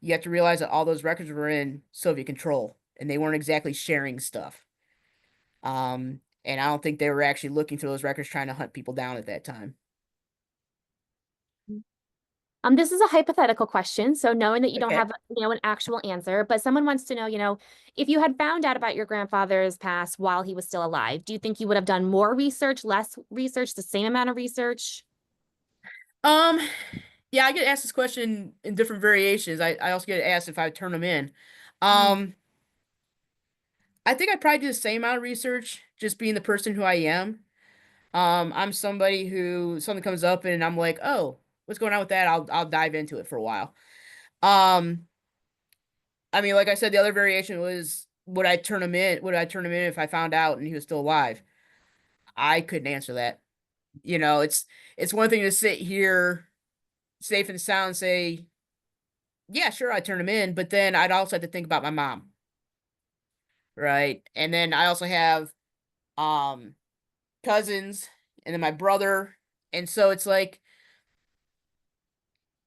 You have to realize that all those records were in Soviet control and they weren't exactly sharing stuff. And I don't think they were actually looking through those records trying to hunt people down at that time. This is a hypothetical question, so knowing that you don't Okay. have, an actual answer, but someone wants to know, if you had found out about your grandfather's past while he was still alive, do you think you would have done more research, less research, the same amount of research? Um, yeah, I get asked this question in different variations. I also get asked if I would turn them in. Mm. Um, I think I'd probably do the same amount of research, just being the person who I am. I'm somebody who something comes up and I'm like, oh, what's going on with that? I'll dive into it for a while. Um, I mean, like I said, the other variation was would I turn him in? Would I turn him in if I found out and he was still alive? I couldn't answer that. It's one thing to sit here safe and sound and say, yeah, sure, I'd turn him in, but then I'd also have to think about my mom, right? And then I also have um cousins and then my brother. And so it's like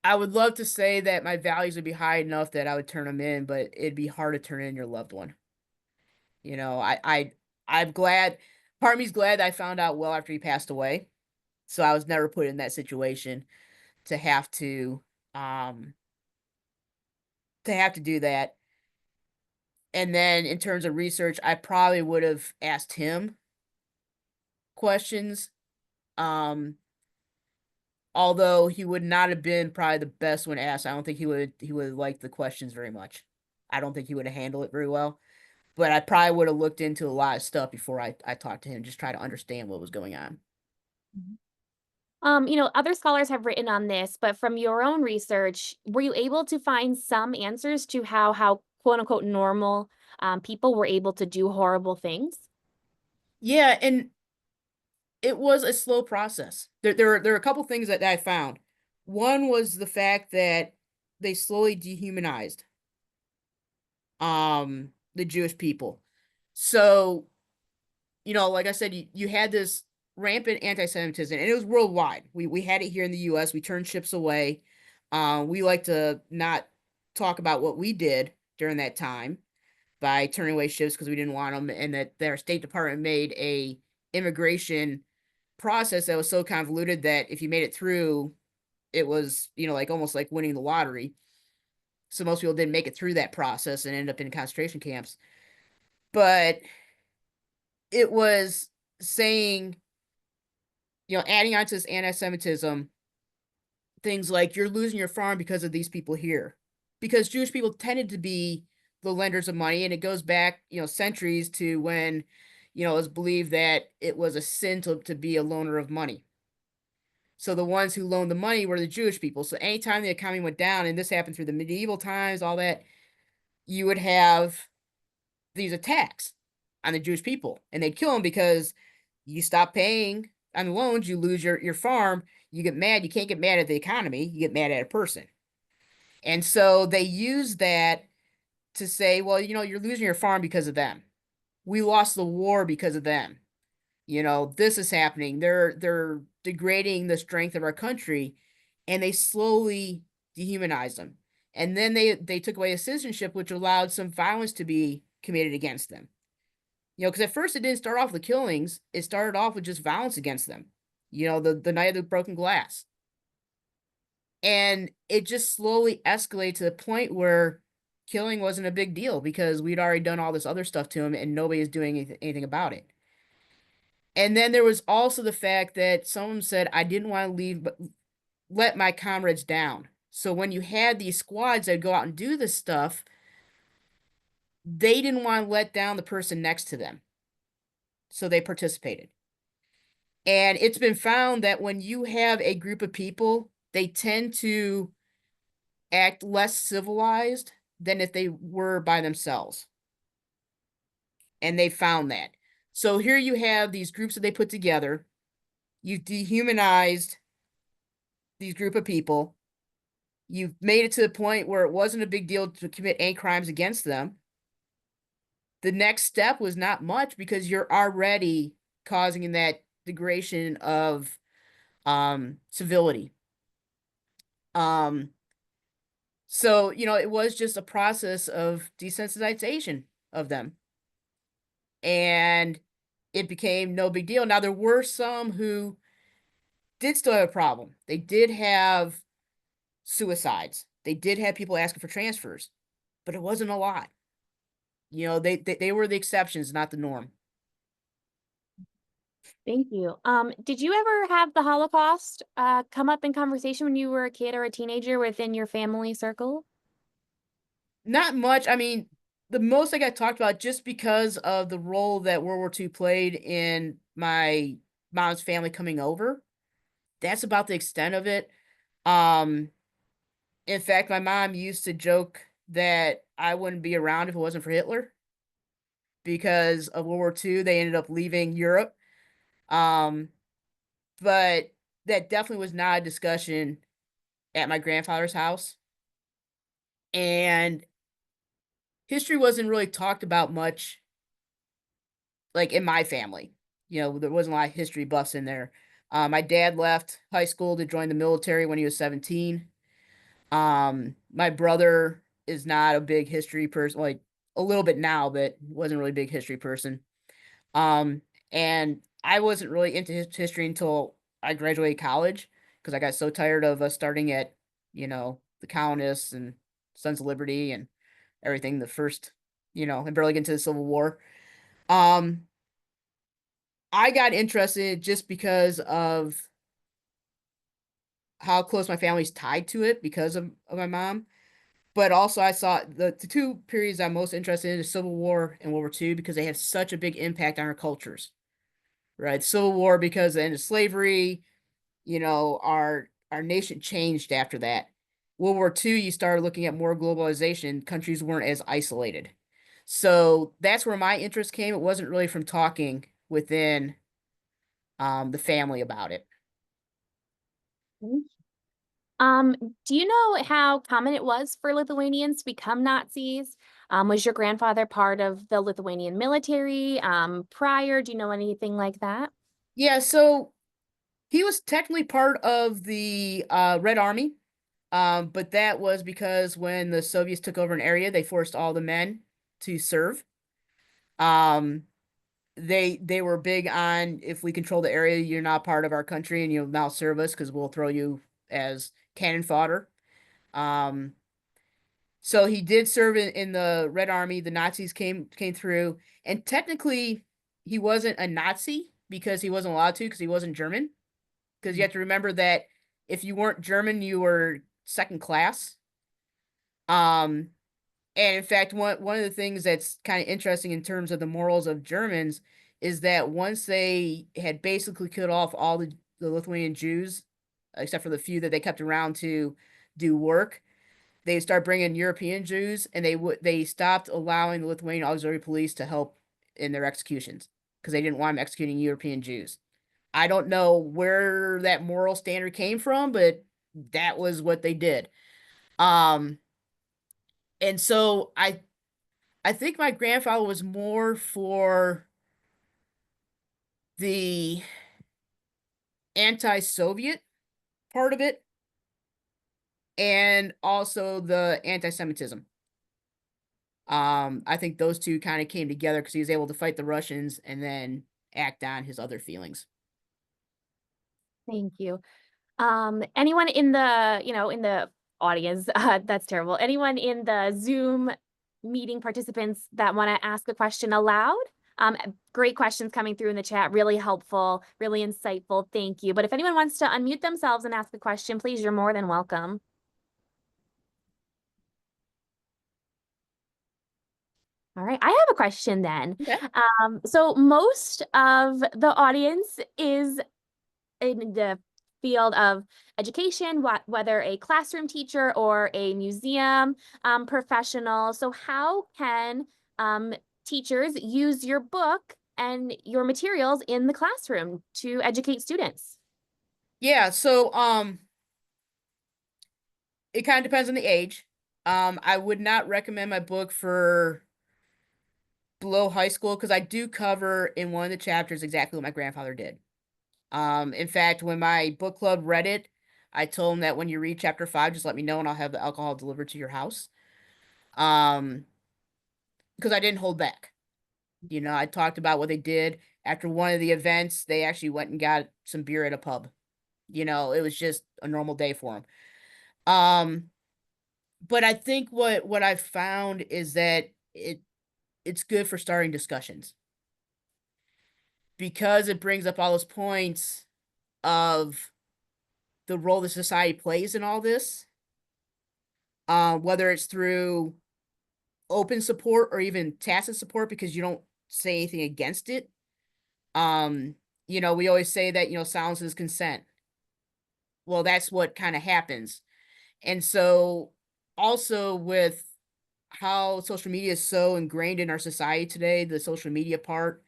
I would love to say that my values would be high enough that I would turn them in, but it'd be hard to turn in your loved one. You know, I'm glad. Part of me's glad that I found out well after he passed away, so I was never put in that situation to have um to have to do that. And then in terms of research, I probably would have asked him questions. Um, although he would not have been probably the best when asked. I don't think he would have liked the questions very much. I don't think he would have handled it very well. But I probably would have looked into a lot of stuff before I talked to him, just try to understand what was going on. Other scholars have written on this, but from your own research, were you able to find some answers to how quote unquote normal people were able to do horrible things? Yeah, and it was a slow process. There are a couple things that I found. One was the fact that they slowly dehumanized the Jewish people. So, like I said, you had this rampant anti-Semitism, and it was worldwide. We had it here in the US. We turned ships away. We like to not talk about what we did during that time by turning away ships because we didn't want them, and that their State Department made a immigration process that was so convoluted that if you made it through, it was, like almost like winning the lottery. So most people didn't make it through that process and ended up in concentration camps. But it was saying, adding on to this anti-Semitism, things like you're losing your farm because of these people here. Because Jewish people tended to be the lenders of money, and it goes back, centuries to when, it was believed that it was a sin to be a loaner of money. So the ones who loaned the money were the Jewish people. So anytime the economy went down, and this happened through the medieval times, all that, you would have these attacks on the Jewish people, and they'd kill them because you stop paying on the loans, you lose your farm, you get mad. You can't get mad at the economy, you get mad at a person. And so they use that to say, well, you're losing your farm because of them. We lost the war because of them. This is happening. They're degrading the strength of our country, and they slowly dehumanize them. And then they took away his citizenship, which allowed some violence to be committed against them. Because at first it didn't start off with killings. It started off with just violence against them. The night of the broken glass. And it just slowly escalated to the point where killing wasn't a big deal because we'd already done all this other stuff to him and nobody is doing anything about it. And then there was also the fact that someone said, I didn't want to leave, but let my comrades down. So when you had these squads that go out and do this stuff, they didn't want to let down the person next to them. So they participated. And it's been found that when you have a group of people, they tend to act less civilized than if they were by themselves. And they found that. So here you have these groups that they put together. You've dehumanized these group of people. You've made it to the point where it wasn't a big deal to commit any crimes against them. The next step was not much because you're already causing that degradation of civility. So, it was just a process of desensitization of them. And it became no big deal. Now, there were some who did still have a problem. They did have suicides. They did have people asking for transfers, but it wasn't a lot. They were the exceptions, not the norm. Thank you. Did you ever have the Holocaust come up in conversation when you were a kid or a teenager within your family circle? Not much. I mean, the most I got talked about just because of the role that World War II played in my mom's family coming over. That's about the extent of it. Um, in fact, my mom used to joke that I wouldn't be around if it wasn't for Hitler because of World War II. They ended up leaving Europe. Um, but that definitely was not a discussion at my grandfather's house. And history wasn't really talked about much, like in my family. There wasn't a lot of history buffs in there. My dad left high school to join the military when he was 17. My brother is not a big history person, like a little bit now, but wasn't really a big history person. Um, and I wasn't really into history until I graduated college because I got so tired of us starting at, the colonists and Sons of Liberty and everything. The first, and barely get into the Civil War. Um, I got interested just because of how close my family's tied to it because of my mom. But also I saw the two periods I'm most interested in is Civil War and World War II because they have such a big impact on our cultures. Right? Civil War because of the end of slavery, our nation changed after that. World War II, you started looking at more globalization. Countries weren't as isolated. So that's where my interest came. It wasn't really from talking within the family about it. Mhm. Um, do you know how common it was for Lithuanians to become Nazis? Was your grandfather part of the Lithuanian military prior? Do you know anything like that? Yeah, so he was technically part of the Red Army, but that was because when the Soviets took over an area, they forced all the men to serve. Um, they were big on if we control the area, you're not part of our country and you'll now serve us because we'll throw you as cannon fodder. Um, so he did serve in the Red Army. The Nazis came through, and technically he wasn't a Nazi because he wasn't allowed to because he wasn't German. Because you have to remember that if you weren't German, you were second class. Um, And in fact, one of the things that's kind of interesting in terms of the morals of Germans is that once they had basically killed off all the Lithuanian Jews, except for the few that they kept around to do work, they start bringing European Jews, and they stopped allowing the Lithuanian auxiliary police to help in their executions because they didn't want them executing European Jews. I don't know where that moral standard came from, but that was what they did. Um, and so I think my grandfather was more for the anti-Soviet part of it and also the anti-Semitism. I think those two kind of came together because he was able to fight the Russians and then act on his other feelings. Thank you. Anyone in the, in the audience, that's terrible. Anyone in the Zoom meeting participants that want to ask a question aloud? Great questions coming through in the chat, really helpful, really insightful. Thank you. But if anyone wants to unmute themselves and ask a question, please, you're more than welcome. All right, I have a question then. Okay. So most of the audience is in the field of education, whether a classroom teacher or a museum professional. So how can teachers use your book and your materials in the classroom to educate students? Yeah, so it kind of depends on the age. I would not recommend my book for below high school because I do cover in one of the chapters exactly what my grandfather did. In fact, when my book club read it, I told them that when you read chapter 5, just let me know and I'll have the alcohol delivered to your house. Um, because I didn't hold back. You know, I talked about what they did after one of the events. They actually went and got some beer at a pub. You know, it was just a normal day for them. Um, but I think what I've found is that it's good for starting discussions because it brings up all those points of the role that society plays in all this. Whether it's through open support or even tacit support because you don't say anything against it. Um, you know, we always say that, silence is consent. Well, that's what kind of happens. And so also with how social media is so ingrained in our society today, the social media part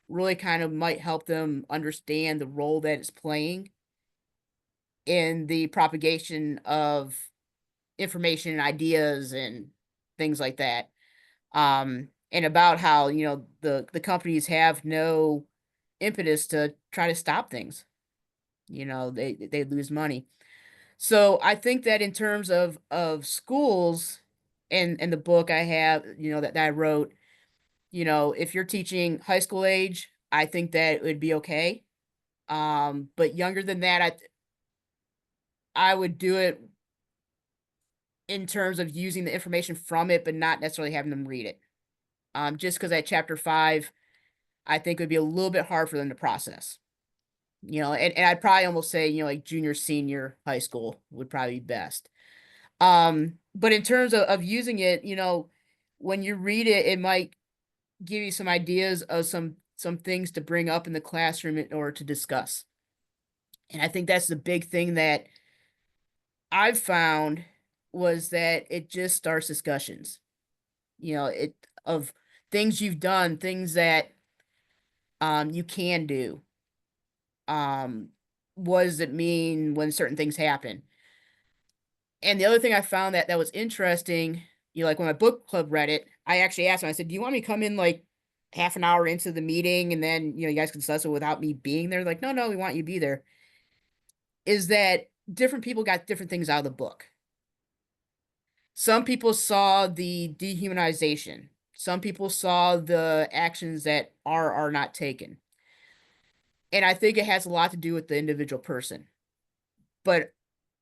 really kind of might help them understand the role that it's playing in the propagation of information and ideas and things like that. And about how, the companies have no impetus to try to stop things. They lose money. So I think that in terms of schools and the book I have, that I wrote, if you're teaching high school age, I think that it would be okay. But younger than that, I would do it in terms of using the information from it, but not necessarily having them read it. Just because at chapter 5, I think it would be a little bit hard for them to process. And I'd probably almost say, like junior, senior high school would probably be best. But in terms of using it, when you read it, it might give you some ideas of some things to bring up in the classroom in order to discuss. And I think that's the big thing that I've found was that it just starts discussions. It of things you've done, things that you can do. What does it mean when certain things happen? And the other thing I found that was interesting, like when my book club read it, I actually asked them, I said, "Do you want me to come in like half an hour into the meeting and then, you guys can discuss it without me being there?" Like, no, we want you to be there. Is that different people got different things out of the book. Some people saw the dehumanization. Some people saw the actions that are not taken. And I think it has a lot to do with the individual person. But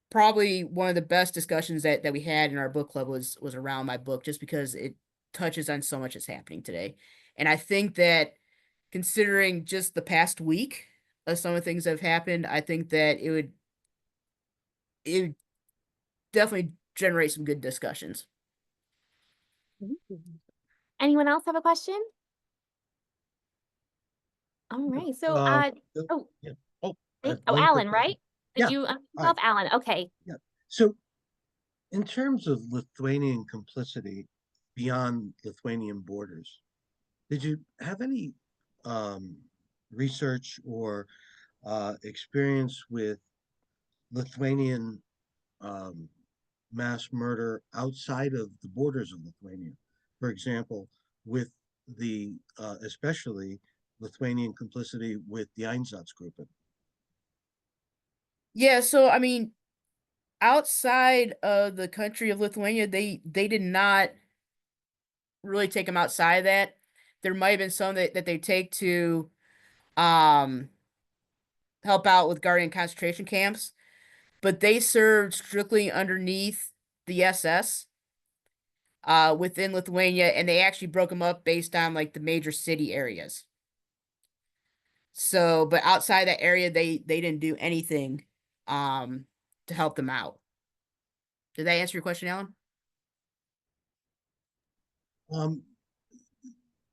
probably one of the best discussions that we had in our book club was around my book, just because it touches on so much that's happening today. And I think that considering just the past week of some of the things that have happened, I think that it would definitely generate some good discussions. Anyone else have a question? All Yeah. right. So, So, oh, yeah. Oh, I have oh, one quick Alan, question. right? Did Yeah. you Hi. yourself, Alan? Okay. Yeah. So, in terms of Lithuanian complicity beyond Lithuanian borders, did you have any um, research or experience with Lithuanian um, mass murder outside of the borders of Lithuania? For example, with the especially Lithuanian complicity with the Einsatzgruppen. Yeah, so I mean, outside of the country of Lithuania, they did not really take them outside of that. There might have been some that they take to um help out with guarding concentration camps, but they served strictly underneath the SS within Lithuania, and they actually broke them up based on like the major city areas. So, but outside that area, they didn't do anything um to help them out. Did that answer your question, Alan? Um,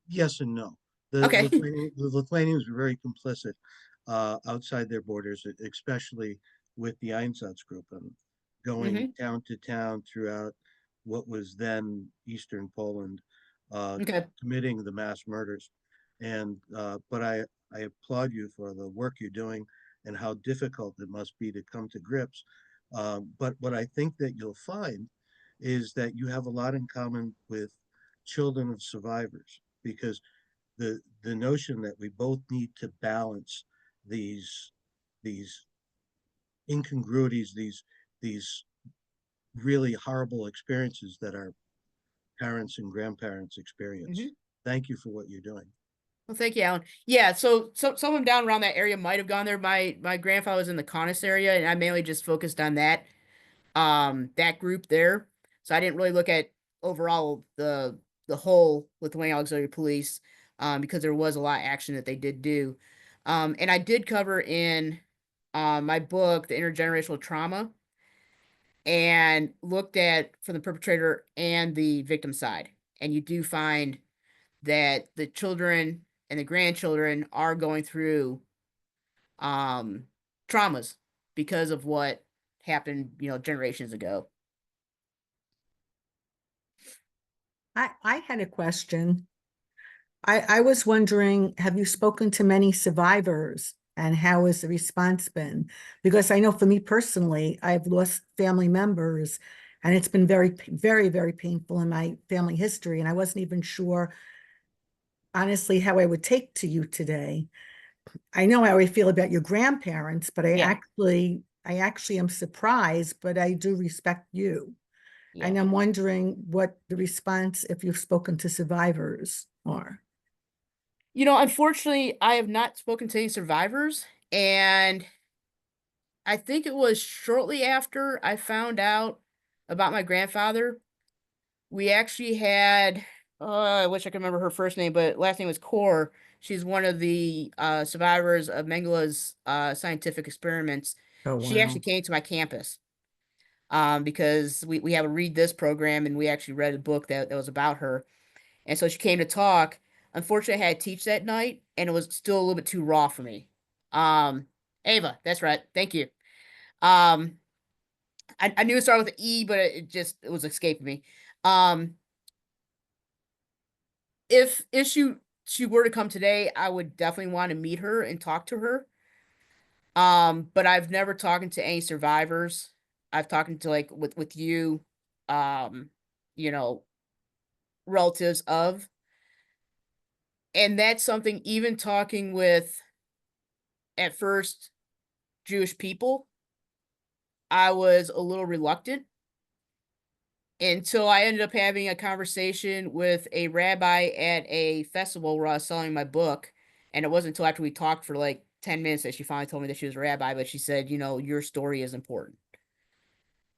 yes and no. Okay. The Lithuanians were very complicit outside their borders, especially with the Einsatzgruppen, going hmm town to town throughout what was then Eastern Poland, Okay. committing the mass murders. And but I applaud you for the work you're doing and how difficult it must be to come to grips. But what I think that you'll find is that you have a lot in common with children of survivors, because the notion that we both need to balance these these incongruities, these really horrible experiences that our parents and grandparents experienced. hmm Thank you for what you're doing. Well, thank you, Alan. Yeah, so some of them down around that area might have gone there. My grandfather was in the Kaunas area, and I mainly just focused on that group there. So I didn't really look at overall the whole Lithuanian Auxiliary Police because there was a lot of action that they did do. And I did cover in my book the intergenerational trauma and looked at from the perpetrator and the victim side. And you do find that the children and the grandchildren are going through um traumas because of what happened, generations ago. I had a question. I was wondering, have you spoken to many survivors and how has the response been? Because I know for me personally, I've lost family members and it's been very, very, very painful in my family history. And I wasn't even sure, honestly, how I would take to you today. I know how I feel about your grandparents, but Yeah, I actually am surprised, but I do respect you. yeah. And I'm wondering what the response, if you've spoken to survivors, are. Unfortunately, I have not spoken to any survivors, and I think it was shortly after I found out about my grandfather. We actually had, I wish I could remember her first name, but last name was Kaur. She's one of the survivors of Mengele's scientific experiments. Oh, She actually wow. came to my campus because we have a read this program, and we actually read a book that was about her. And so she came to talk. Unfortunately, I had to teach that night, and it was still a little bit too raw for me. Um, Ava, that's right. Thank you. Um, I knew it started with an E, but it was escaping me. Um, if she were to come today, I would definitely want to meet her and talk to her. But I've never talked to any survivors. I've talked to like with you, um, you know, relatives of, and that's something even talking with at first Jewish people, I was a little reluctant until I ended up having a conversation with a rabbi at a festival where I was selling my book. And it wasn't until after we talked for like 10 minutes that she finally told me that she was a rabbi, but she said, your story is important.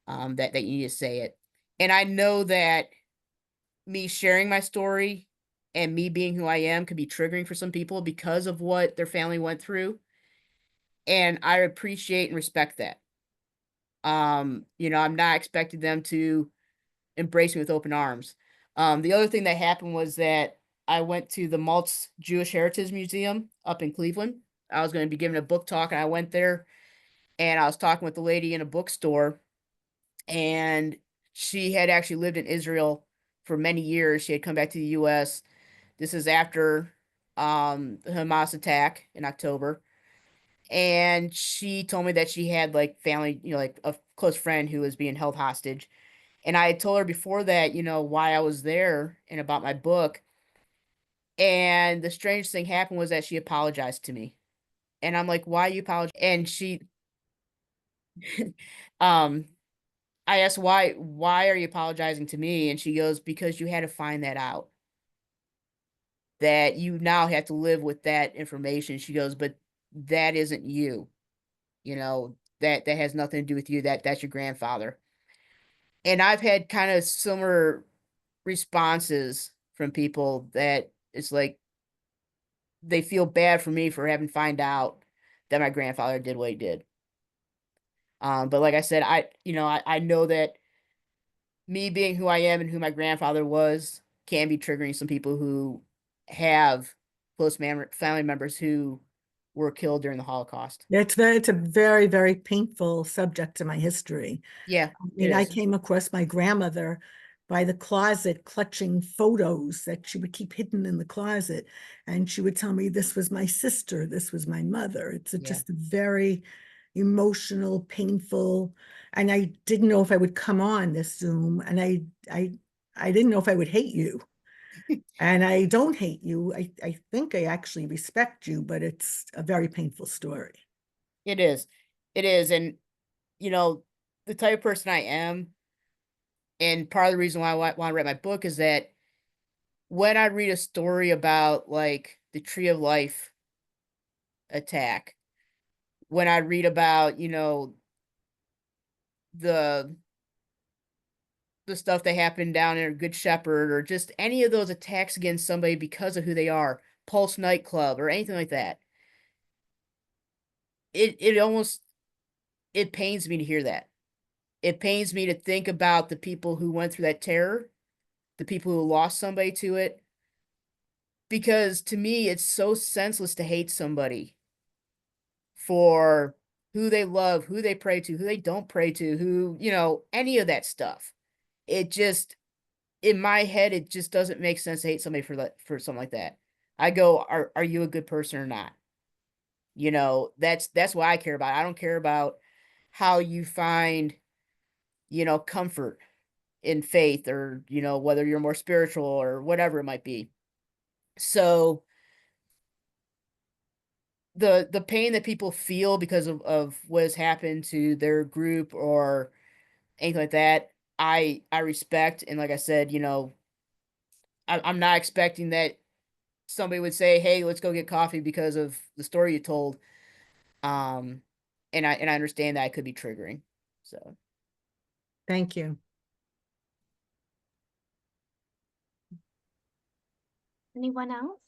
That you need to say it. And I know that me sharing my story and me being who I am could be triggering for some people because of what their family went through. And I appreciate and respect that. I'm not expecting them to embrace me with open arms. The other thing that happened was that I went to the Maltz Jewish Heritage Museum up in Cleveland. I was going to be giving a book talk, and I went there, and I was talking with the lady in a bookstore, and she had actually lived in Israel for many years. She had come back to the US. This is after the Hamas attack in October. And she told me that she had like family, like a close friend who was being held hostage. And I had told her before that, why I was there and about my book. And the strange thing happened was that she apologized to me. And I'm like, why you apologize? And she um I asked why are you apologizing to me? And she goes, because you had to find that out. That you now have to live with that information. She goes, but that isn't you. That has nothing to do with you. That's your grandfather. And I've had kind of similar responses from people that it's like they feel bad for me for having find out that my grandfather did what he did. But like I said, I know that me being who I am and who my grandfather was can be triggering some people who have family members who were killed during the Holocaust. It's a very, very painful subject to my history. Yeah, I it mean, I is. came across my grandmother by the closet clutching photos that she would keep hidden in the closet. And she would tell me, this was my sister, this was my mother. It's Yeah. just a very emotional, painful. And I didn't know if I would come on this Zoom, and I didn't know if I would hate you. And I don't hate you. I think I actually respect you, but it's a very painful story. It is. It is. And, the type of person I am, and part of the reason why I want to write my book is that when I read a story about like the Tree of Life attack, when I read about, the stuff that happened down in Good Shepherd, or just any of those attacks against somebody because of who they are, Pulse nightclub or anything like that, it pains me to hear that. It pains me to think about the people who went through that terror, the people who lost somebody to it, because to me it's so senseless to hate somebody for who they love, who they pray to, who they don't pray to, who, any of that stuff. It just, in my head, it just doesn't make sense to hate somebody for something like that. I go, are you a good person or not? That's what I care about. I don't care about how you find, comfort in faith, or, whether you're more spiritual or whatever it might be. So the pain that people feel because of what has happened to their group or anything like that, I respect. And like I said, I'm not expecting that somebody would say, hey, let's go get coffee because of the story you told. Um, and I understand that it could be triggering. So Thank you. Anyone else?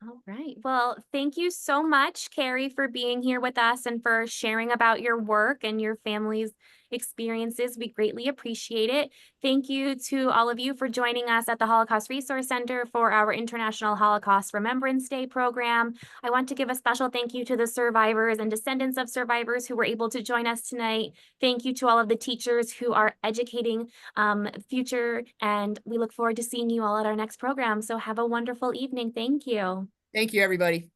All right. Well, thank you so much, Kerrie, for being here with us and for sharing about your work and your family's experiences. We greatly appreciate it. Thank you to all of you for joining us at the Holocaust Resource Center for our International Holocaust Remembrance Day program. I want to give a special thank you to the survivors and descendants of survivors who were able to join us tonight. Thank you to all of the teachers who are educating future, and we look forward to seeing you all at our next program. So have a wonderful evening. Thank you. thank you, everybody.